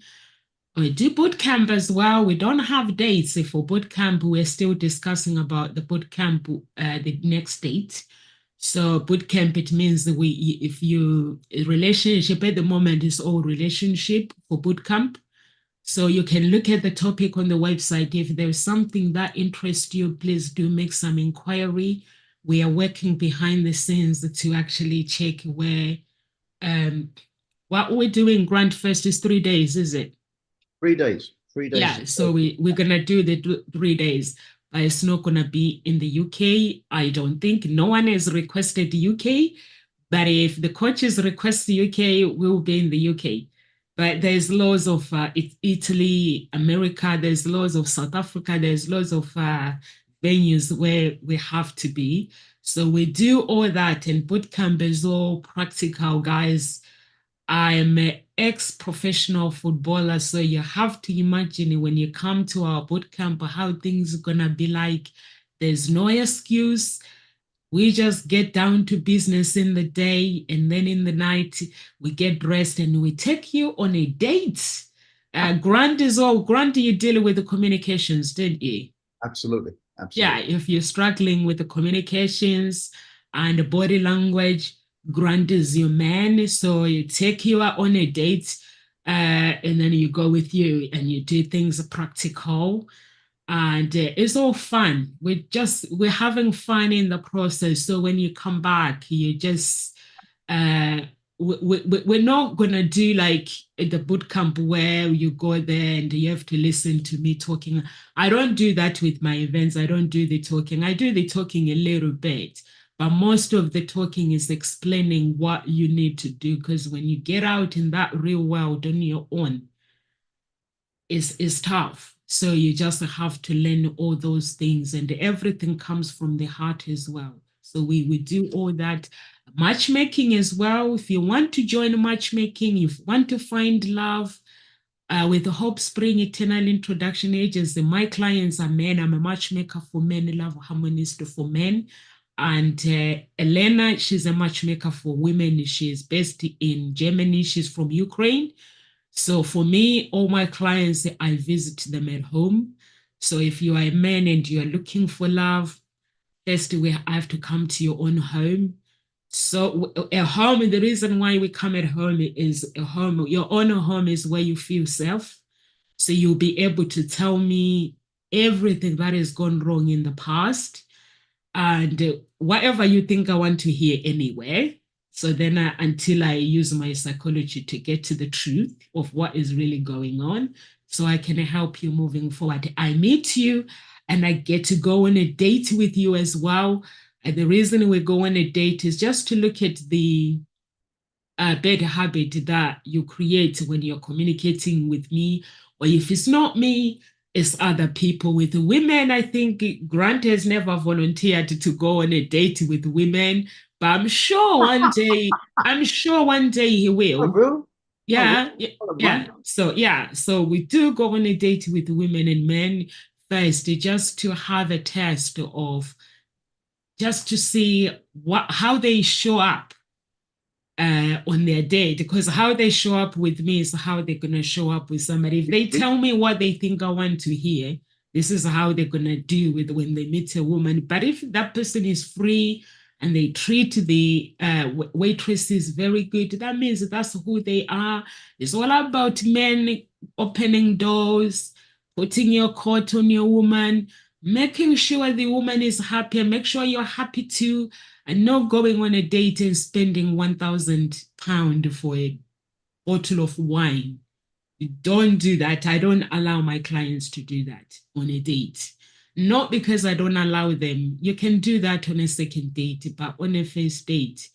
We do boot camp as well. We don't have dates for boot camp. We're still discussing about the boot camp, the next date. So boot camp, it means that if you relationship at the moment is all relationship for boot camp. So you can look at the topic on the website. If there's something that interests you, please do make some inquiry. We are working behind the scenes to actually check where what we're doing. Grant first is 3 days, is it? 3 days. 3 days. Yeah, so we're gonna do the 3 days. But it's not gonna be in the UK. I don't think no one has requested the UK, but if the coaches request the UK, we'll be in the UK. But there's loads of Italy, America, there's loads of South Africa, there's loads of venues where we have to be. So we do all that, and bootcamp is all practical, guys. I'm an ex-professional footballer, so you have to imagine when you come to our bootcamp how things are gonna be like. There's no excuse. We just get down to business in the day, and then in the night we get dressed and we take you on a date. Grant, you deal with the communications, didn't you? Absolutely. Yeah, if you're struggling with the communications and the body language, Grant is your man. So you take you out on a date, and then you go with you and you do things practical. And it's all fun. We're having fun in the process. So when you come back, you just we're not gonna do like the boot camp where you go there and you have to listen to me talking. I don't do that with my events. I don't do the talking. I do the talking a little bit, but most of the talking is explaining what you need to do, because when you get out in that real world on your own, it's tough. So you just have to learn all those things, and everything comes from the heart as well. So we do all that. Matchmaking as well. If you want to join matchmaking, if you want to find love with the Hope Spring Eternal Introduction Agency, my clients are men. I'm a matchmaker for men, love harmonist for men. And Elena, she's a matchmaker for women. She's based in Germany. She's from Ukraine. So for me, all my clients, I visit them at home. So if you are a man and you are looking for love, first we have to come to your own home. So a home, the reason why we come at home is a home, your own home is where you feel safe. So you'll be able to tell me everything that has gone wrong in the past and whatever you think I want to hear anyway. So then until I use my psychology to get to the truth of what is really going on, so I can help you moving forward. I meet you and I get to go on a date with you as well. And the reason we go on a date is just to look at the bad habit that you create when you're communicating with me, or if it's not me, it's other people. With women, I think Grant has never volunteered to go on a date with women, but I'm sure one day he I will. will. Yeah, I don't yeah. mind. So we do go on a date with women and men first, just to have a test of, just to see how they show up on their date, because how they show up with me is how they're going to show up with somebody. If they tell me what they think I want to hear, this is how they're going to do with when they meet a woman. But if that person is free and they treat the waitresses very good, that means that's who they are. It's all about men opening doors, putting your coat on your woman, making sure the woman is happy, and make sure you're happy too, and not going on a date and spending £1,000 for a bottle of wine. Don't do that. I don't allow my clients to do that on a date. Not because I don't allow them. You can do that on a second date, but on a first date,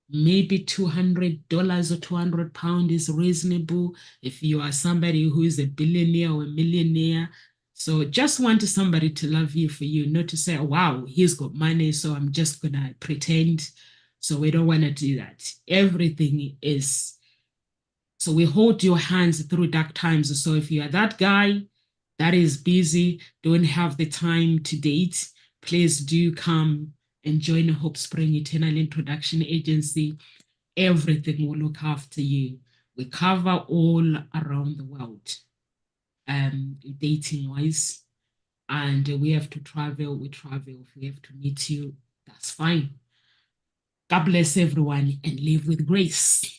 maybe $200 or £200 is reasonable if you are somebody who is a billionaire or a millionaire. So just want somebody to love you for you, not to say, oh, wow, he's got money, so I'm just going to pretend. So we don't want to do that. Everything is, so we hold your hands through dark times. So if you are that guy that is busy, don't have the time to date, please do come and join Hope Spring Eternal Introduction Agency. Everything will look after you. We cover all around the world, dating wise. And we have to travel, we travel. If we have to meet you, that's fine. God bless everyone and live with grace.